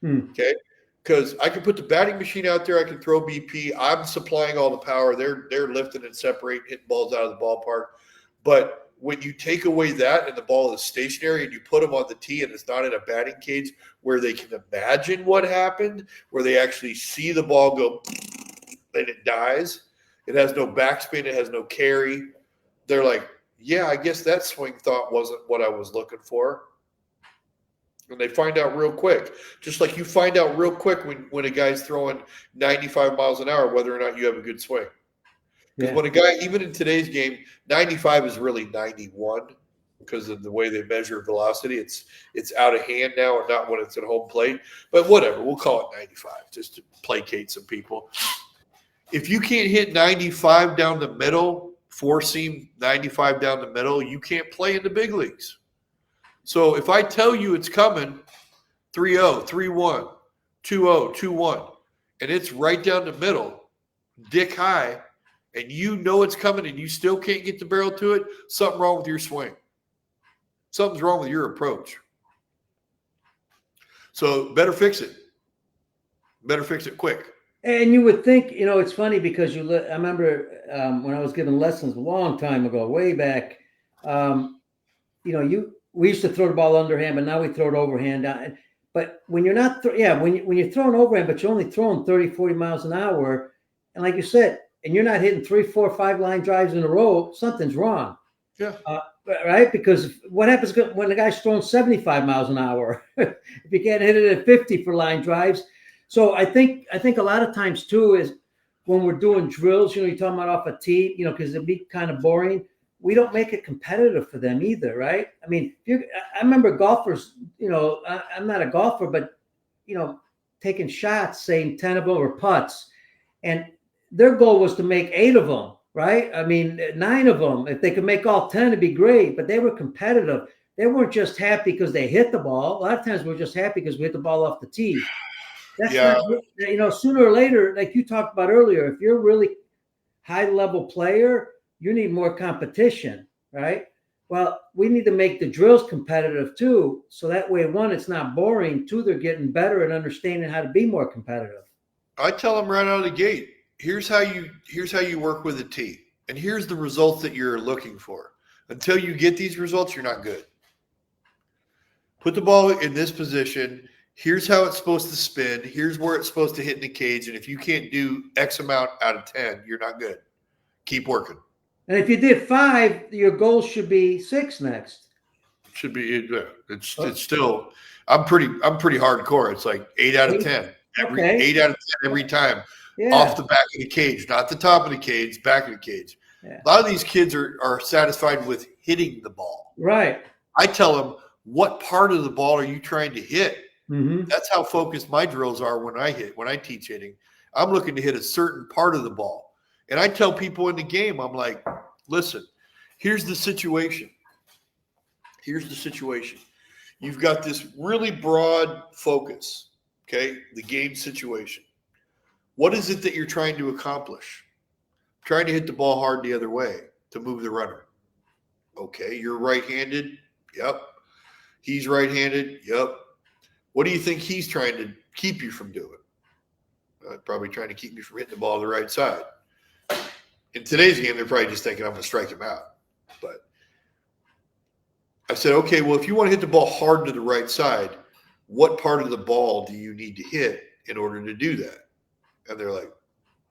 Okay. Because I can put the batting machine out there. I can throw BP. I'm supplying all the power. They're lifting and separating, hitting balls out of the ballpark. But when you take away that and the ball is stationary and you put them on the tee and it's not in a batting cage where they can imagine what happened, where they actually see the ball go and it dies. It has no backspin. It has no carry. They're like, yeah, I guess that swing thought wasn't what I was looking for. And they find out real quick. Just like you find out real quick when a guy's throwing 95 miles an hour, whether or not you have a good swing. Because when a guy, even in today's game, 95 is really 91 because of the way they measure velocity. It's out of hand now and not when it's at home plate. But whatever, we'll call it 95 just to placate some people. If you can't hit 95 down the middle, 4-seam 95 down the middle, you can't play in the big leagues. So if I tell you it's coming 3-0, 3-1, 2-0, 2-1, and it's right down the middle, dick high, and you know it's coming and you still can't get the barrel to it, something wrong with your swing. Something's wrong with your approach. So better fix it. Better fix it quick. And you would think, it's funny because I remember when I was giving lessons a long time ago, way back, we used to throw the ball underhand, but now we throw it overhand. But when you're not, when you're throwing overhand, but you're only throwing 30, 40 miles an hour, and like you said, and you're not hitting 3, 4, 5 line drives in a row, something's wrong. Yeah. Right? Because what happens when the guy's throwing 75 miles an hour? If you can't hit it at 50 for line drives. So I think a lot of times too is when we're doing drills, you're talking about off a tee, because it'd be kind of boring. We don't make it competitive for them either, right? I mean, I remember golfers, I'm not a golfer, but, taking shots, saying 10 of them were putts. And their goal was to make 8 of them, right? I mean, 9 of them. If they could make all 10, it'd be great. But they were competitive. They weren't just happy because they hit the ball. A lot of times we're just happy because we hit the ball off the tee. That's not, sooner or later, like you talked about earlier, if you're a really high-level player, you need more competition, right? Well, we need to make the drills competitive too. So that way, 1, it's not boring. 2, they're getting better and understanding how to be more competitive. I tell them right out of the gate, here's how you work with a tee. And here's the results that you're looking for. Until you get these results, you're not good. Put the ball in this position. Here's how it's supposed to spin. Here's where it's supposed to hit in the cage. And if you can't do X amount out of 10, you're not good. Keep working. And if you did 5, your goal should be 6 next. Should be. It's still. I'm pretty hardcore. It's like 8 out of 10. 8 out of 10 every time. Yeah. Off the back of the cage, not the top of the cage, back of the cage. Yeah. A lot of these kids are satisfied with hitting the ball. Right. I tell them, what part of the ball are you trying to hit? Mm-hmm. That's how focused my drills are when I teach hitting. I'm looking to hit a certain part of the ball. And I tell people in the game, I'm like, listen, here's the situation. You've got this really broad focus, okay, the game situation. What is it that you're trying to accomplish? Trying to hit the ball hard the other way to move the runner. Okay, you're right-handed? Yep. He's right-handed? Yep. What do you think he's trying to keep you from doing? Probably trying to keep me from hitting the ball to the right side. In today's game, they're probably just thinking I'm going to strike him out. But I said, okay, well, if you want to hit the ball hard to the right side, what part of the ball do you need to hit in order to do that? And they're like,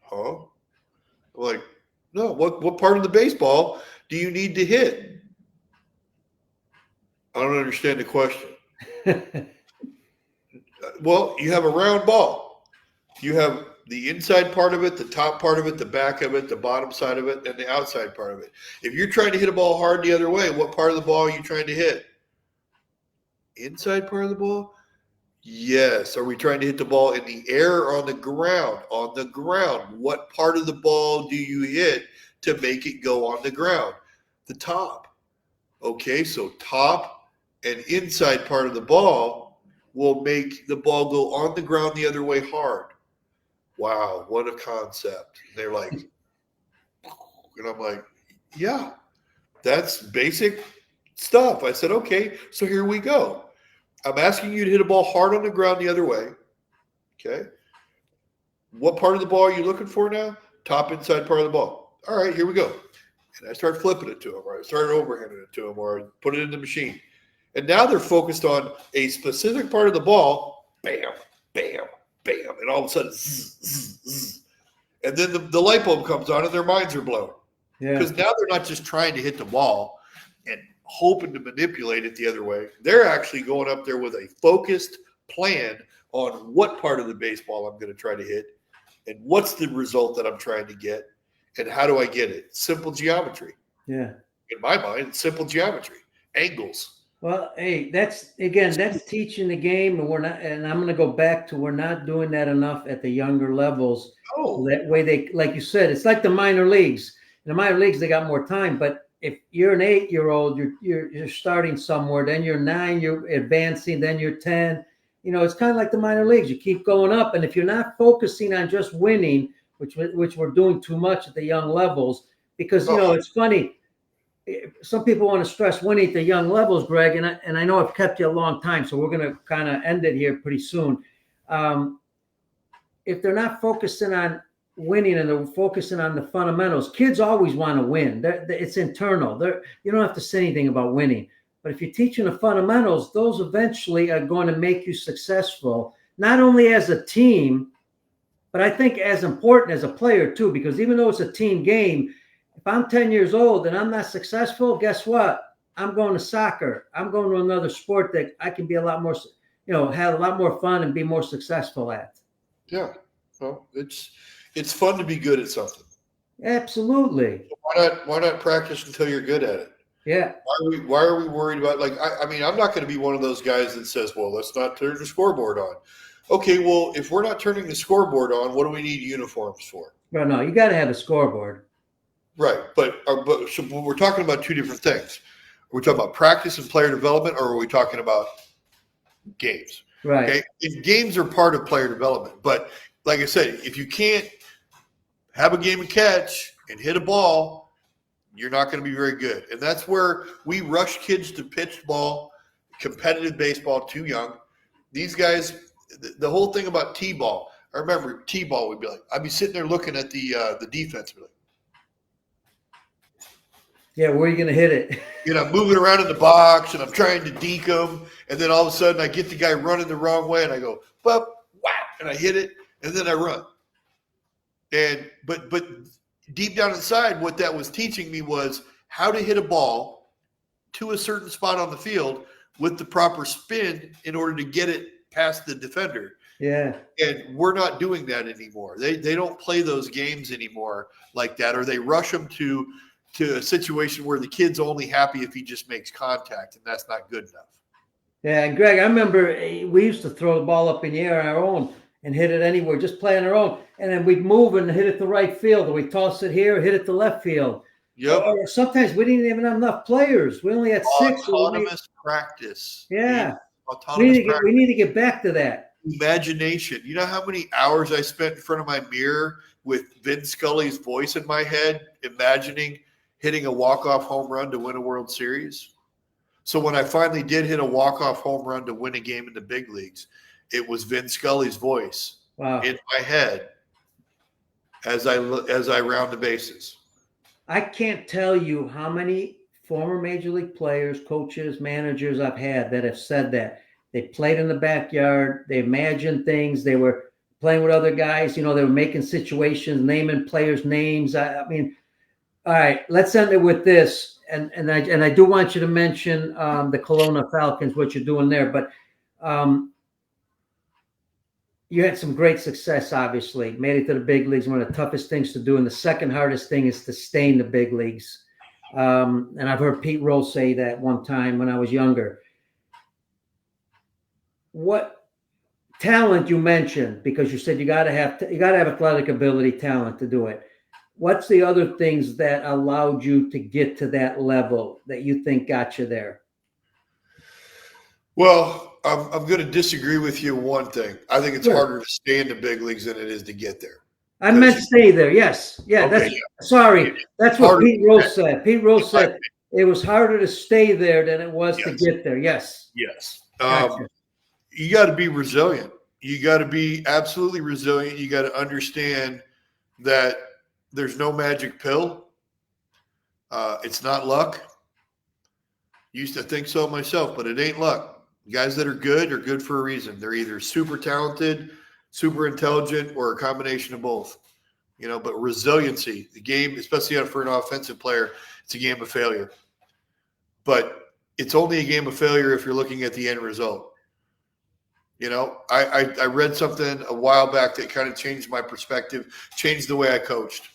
huh? I'm like, no, what part of the baseball do you need to hit? I don't understand the question. Well, you have a round ball. You have the inside part of it, the top part of it, the back of it, the bottom side of it, and the outside part of it. If you're trying to hit a ball hard the other way, what part of the ball are you trying to hit? Inside part of the ball? Yes. Are we trying to hit the ball in the air or on the ground? On the ground. What part of the ball do you hit to make it go on the ground? The top. Okay, so top and inside part of the ball will make the ball go on the ground the other way hard. Wow, what a concept. And they're like, and I'm like, yeah, that's basic stuff. I said, okay, so here we go. I'm asking you to hit a ball hard on the ground the other way. Okay. What part of the ball are you looking for now? Top inside part of the ball. All right, here we go. And I start flipping it to them, or I started overhanding it to them, or I put it in the machine. And now they're focused on a specific part of the ball. Bam, bam, bam. And all of a sudden, zzz, zzz, zzz. And then the light bulb comes on and their minds are blown. Because now they're not just trying to hit the ball and hoping to manipulate it the other way. They're actually going up there with a focused plan on what part of the baseball I'm going to try to hit and what's the result that I'm trying to get and how do I get it. Simple geometry. Yeah. In my mind, it's simple geometry. Angles. Well, hey, that's teaching the game, and I'm going to go back to we're not doing that enough at the younger levels. Oh. So that way they, like you said, it's like the minor leagues. In the minor leagues, they got more time, but if you're an 8-year-old, you're starting somewhere, then you're 9, you're advancing, then you're 10. It's kind of like the minor leagues. You keep going up, and if you're not focusing on just winning, which we're doing too much at the young levels, because it's funny. Some people want to stress winning at the young levels, Greg, and I know I've kept you a long time, so we're going to kind of end it here pretty soon. if they're not focusing on winning and they're focusing on the fundamentals, kids always want to win. It's internal. You don't have to say anything about winning. But if you're teaching the fundamentals, those eventually are going to make you successful, not only as a team, but I think as important as a player too, because even though it's a team game, if I'm 10 years old and I'm not successful, guess what? I'm going to soccer. I'm going to another sport that I can be a lot more, have a lot more fun and be more successful at. Yeah. Well, it's fun to be good at something. Absolutely. Why not practice until you're good at it? Yeah. Why are we worried about, like, I mean, I'm not going to be one of those guys that says, well, let's not turn the scoreboard on. Okay, well, if we're not turning the scoreboard on, what do we need uniforms for? Well, no, you got to have a scoreboard. Right, but so we're talking about two different things. Are we talking about practice and player development, or are we talking about games? Right. Okay, and games are part of player development, but like I said, if you can't have a game of catch and hit a ball, you're not going to be very good. And that's where we rush kids to pitch ball, competitive baseball too young. These guys, the whole thing about T-ball, I remember T-ball would be like, I'd be sitting there looking at the defense, be like, yeah, where are you going to hit it? I'm moving around in the box and I'm trying to deke them, and then all of a sudden I get the guy running the wrong way and I go, whap, and I hit it, and then I run. And but deep down inside, what that was teaching me was how to hit a ball to a certain spot on the field with the proper spin in order to get it past the defender. Yeah. And we're not doing that anymore. They don't play those games anymore like that, or they rush them to a situation where the kid's only happy if he just makes contact, and that's not good enough. Yeah, and Greg, I remember we used to throw the ball up in the air on our own and hit it anywhere, just play on our own. And then we'd move and hit it to right field, or we'd toss it here, hit it to left field. Yep. Or sometimes we didn't even have enough players. We only had 6. Autonomous practice. Yeah. We need to get back to that. Imagination. You know how many hours I spent in front of my mirror with Vin Scully's voice in my head, imagining hitting a walk-off home run to win a World Series? So when I finally did hit a walk-off home run to win a game in the big leagues, it was Vin Scully's voice in my head as I round the bases. I can't tell you how many former major league players, coaches, managers I've had that have said that. They played in the backyard. They imagined things. They were playing with other guys. They were making situations, naming players' names. I mean, all right, let's end it with this. And I do want you to mention the Kelowna Falcons, what you're doing there. But you had some great success, obviously. Made it to the big leagues, one of the toughest things to do. And the second hardest thing is to stay in the big leagues. And I've heard Pete Rose say that one time when I was younger. What talent you mentioned, because you said you got to have athletic ability, talent to do it. What's the other things that allowed you to get to that level that you think got you there? Well, I'm going to disagree with you one thing. I think it's harder to stay in the big leagues than it is to get there. I meant stay there. Yes. Yeah. Okay, sorry. That's what Pete Rose said. Pete Rose said it was harder to stay there than it was to get there. Yes. Yes. Gotcha. You got to be resilient. You got to be absolutely resilient. You got to understand that there's no magic pill. It's not luck. Used to think so myself, but it ain't luck. Guys that are good for a reason. They're either super talented, super intelligent, or a combination of both. But resiliency, the game, especially for an offensive player, it's a game of failure. But it's only a game of failure if you're looking at the end result. I read something a while back that kind of changed my perspective, changed the way I coached.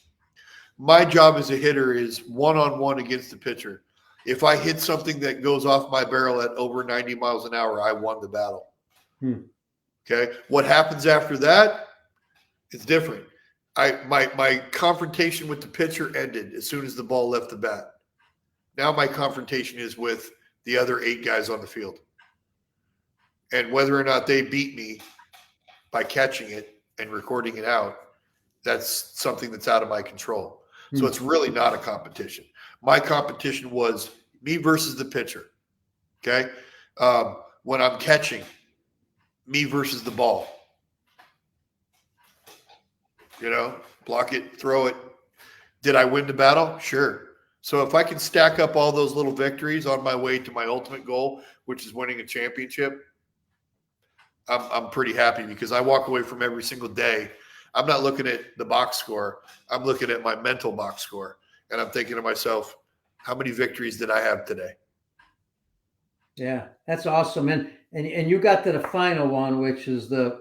My job as a hitter is one-on-one against the pitcher. If I hit something that goes off my barrel at over 90 miles an hour, I won the battle. Okay. What happens after that? It's different. My confrontation with the pitcher ended as soon as the ball left the bat. Now my confrontation is with the other 8 guys on the field. And whether or not they beat me by catching it and recording it out, that's something that's out of my control. So it's really not a competition. My competition was me versus the pitcher. Okay. When I'm catching, me versus the ball. block it, throw it. Did I win the battle? Sure. So if I can stack up all those little victories on my way to my ultimate goal, which is winning a championship, I'm pretty happy, because I walk away from every single day. I'm not looking at the box score. I'm looking at my mental box score. And I'm thinking to myself, how many victories did I have today? Yeah, that's awesome. And you got to the final one, which is the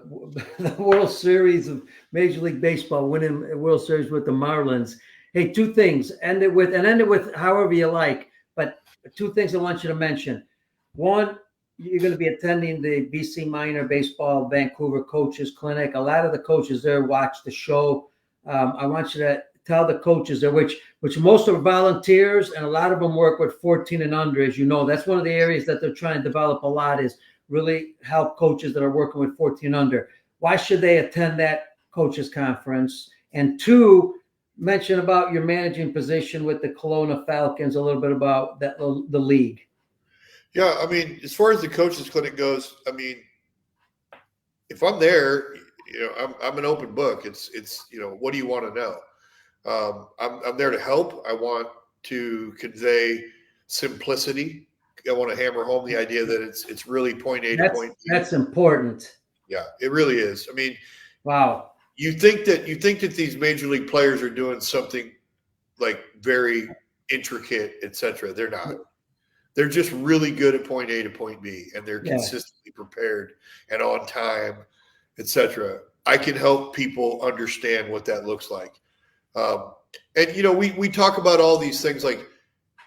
World Series of Major League Baseball, winning a World Series with the Marlins. Hey, two things. End it with however you like. But two things I want you to mention. One, you're going to be attending the BC Minor Baseball Vancouver Coaches Clinic. A lot of the coaches there watch the show. I want you to tell the coaches there, which most are volunteers, and a lot of them work with 14 and under. As you know, that's one of the areas that they're trying to develop a lot, is really help coaches that are working with 14 and under. Why should they attend that coaches conference? And two, mention about your managing position with the Kelowna Falcons, a little bit about that, the league. Yeah, I mean, as far as the coaches clinic goes, I mean, if I'm there, I'm an open book. It's what do you want to know? I'm there to help. I want to convey simplicity. I want to hammer home the idea that it's really point A to point B. That's important. Yeah, it really is. I mean, wow. You think that these major league players are doing something like very intricate, etc. They're not. They're just really good at point A to point B, and they're consistently prepared and on time, etc. I can help people understand what that looks like. And we talk about all these things, like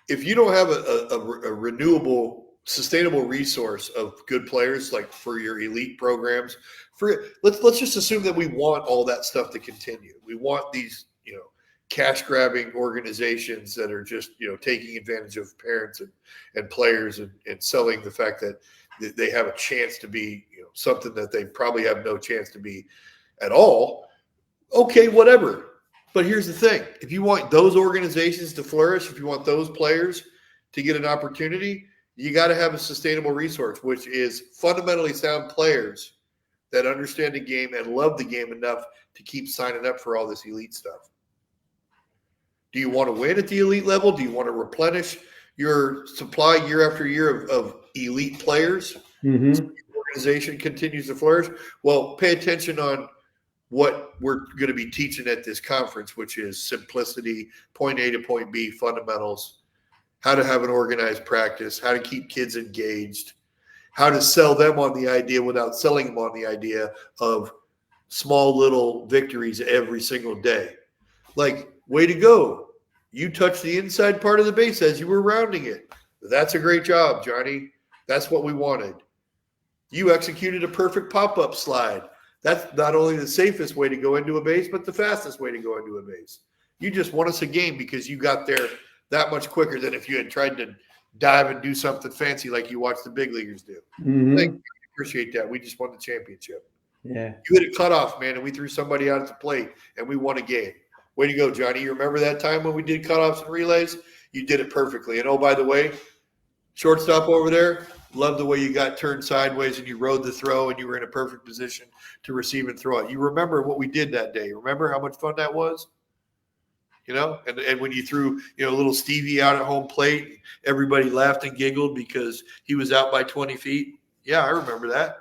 if you don't have a renewable, sustainable resource of good players, like for your elite programs, let's just assume that we want all that stuff to continue. We want these cash grabbing organizations that are just taking advantage of parents and players and selling the fact that they have a chance to be something that they probably have no chance to be at all. Okay, whatever. But here's the thing. If you want those organizations to flourish, if you want those players to get an opportunity, you got to have a sustainable resource, which is fundamentally sound players that understand the game and love the game enough to keep signing up for all this elite stuff. Do you want to win at the elite level? Do you want to replenish your supply year after year of elite players? Mm-hmm. So your organization continues to flourish? Well, pay attention on what we're going to be teaching at this conference, which is simplicity, point A to point B, fundamentals, how to have an organized practice, how to keep kids engaged, how to sell them on the idea without selling them on the idea of small little victories every single day. Like, way to go. You touched the inside part of the base as you were rounding it. That's a great job, Johnny. That's what we wanted. You executed a perfect pop-up slide. That's not only the safest way to go into a base, but the fastest way to go into a base. You just won us a game because you got there that much quicker than if you had tried to dive and do something fancy like you watch the big leaguers do. Mm-hmm. Thank you. Appreciate that. We just won the championship. Yeah. You hit a cutoff, man, and we threw somebody out at the plate, and we won a game. Way to go, Johnny. You remember that time when we did cutoffs and relays? You did it perfectly. And, oh, by the way, shortstop over there, love the way you got turned sideways and you rode the throw and you were in a perfect position to receive and throw it. You remember what we did that day. Remember how much fun that was? And when you threw, little Stevie out at home plate, everybody laughed and giggled because he was out by 20 feet. Yeah, I remember that.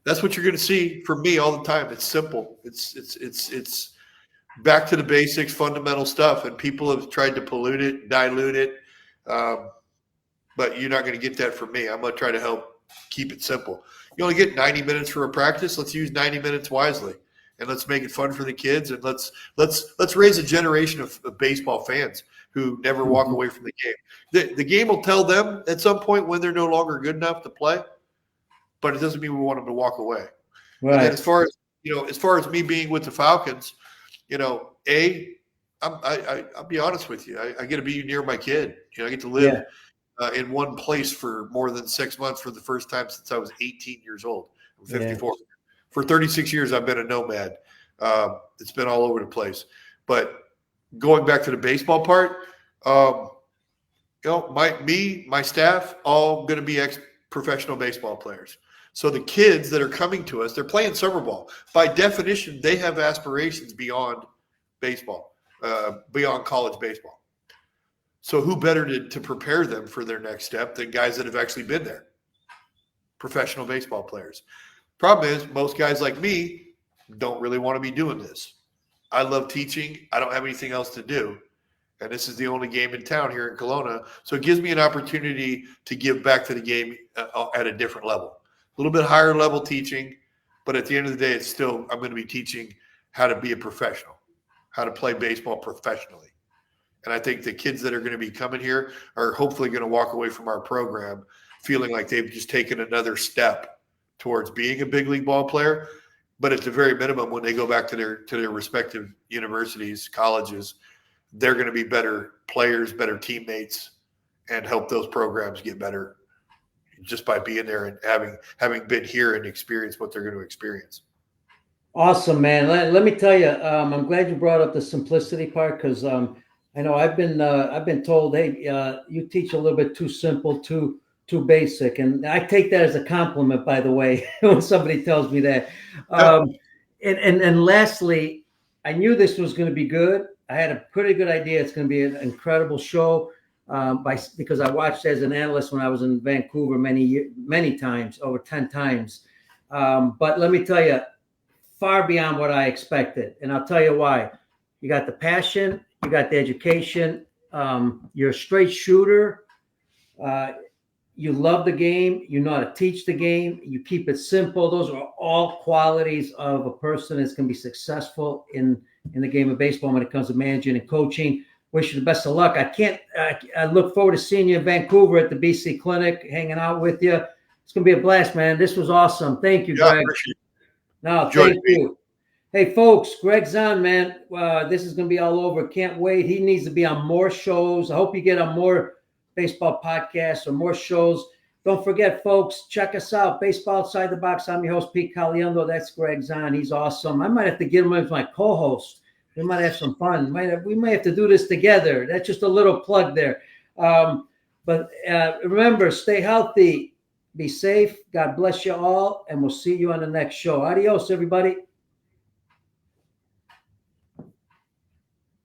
That's what you're going to see from me all the time. It's simple. It's back to the basics, fundamental stuff, and people have tried to pollute it, dilute it, but you're not going to get that from me. I'm going to try to help keep it simple. You only get 90 minutes for a practice. Let's use 90 minutes wisely, and let's make it fun for the kids, and let's raise a generation of baseball fans who never walk away from the game. The game will tell them at some point when they're no longer good enough to play. But it doesn't mean we want them to walk away. Right. And then as far as me being with the Falcons, I'll be honest with you. I get to be near my kid. I get to live in one place for more than 6 months for the first time since I was 18 years old. I'm 54. Yeah. For 36 years, I've been a nomad. It's been all over the place. But going back to the baseball part, my staff, all going to be professional baseball players. So the kids that are coming to us, they're playing summer ball. By definition, they have aspirations beyond baseball, beyond college baseball. So who better to prepare them for their next step than guys that have actually been there, professional baseball players. Problem is, most guys like me don't really want to be doing this. I love teaching. I don't have anything else to do. And this is the only game in town here in Kelowna. So it gives me an opportunity to give back to the game at a different level. A little bit higher level teaching, but at the end of the day, it's still, I'm going to be teaching how to be a professional, how to play baseball professionally. And I think the kids that are going to be coming here are hopefully going to walk away from our program feeling like they've just taken another step towards being a big league ball player. But at the very minimum, when they go back to their respective universities, colleges, they're going to be better players, better teammates, and help those programs get better just by being there and having been here and experienced what they're going to experience. Awesome, man. Let me tell you, I'm glad you brought up the simplicity part, because I know I've been told, hey, you teach a little bit too simple, too basic, and I take that as a compliment, by the way, when somebody tells me that. And lastly, I knew this was going to be good. I had a pretty good idea it's going to be an incredible show, because I watched as an analyst when I was in Vancouver many times, over 10 times. But let me tell you, far beyond what I expected, and I'll tell you why. You got the passion, you got the education, you're a straight shooter. You love the game. You know how to teach the game. You keep it simple. Those are all qualities of a person that's going to be successful in the game of baseball when it comes to managing and coaching. Wish you the best of luck. I look forward to seeing you in Vancouver at the BC Clinic, hanging out with you. It's going to be a blast, man. This was awesome. Thank you, Gregg. No, thank you. Hey, folks, Gregg Zaun, man, this is going to be all over. Can't wait. He needs to be on more shows. I hope you get on more baseball podcasts or more shows. Don't forget, folks, check us out. Baseball Outside the Box. I'm your host, Pete Caliendo. That's Gregg Zaun. He's awesome. I might have to get him as my co-host. We might have some fun. We might have to do this together. That's just a little plug there. But remember, stay healthy. Be safe. God bless you all. And we'll see you on the next show. Adios, everybody.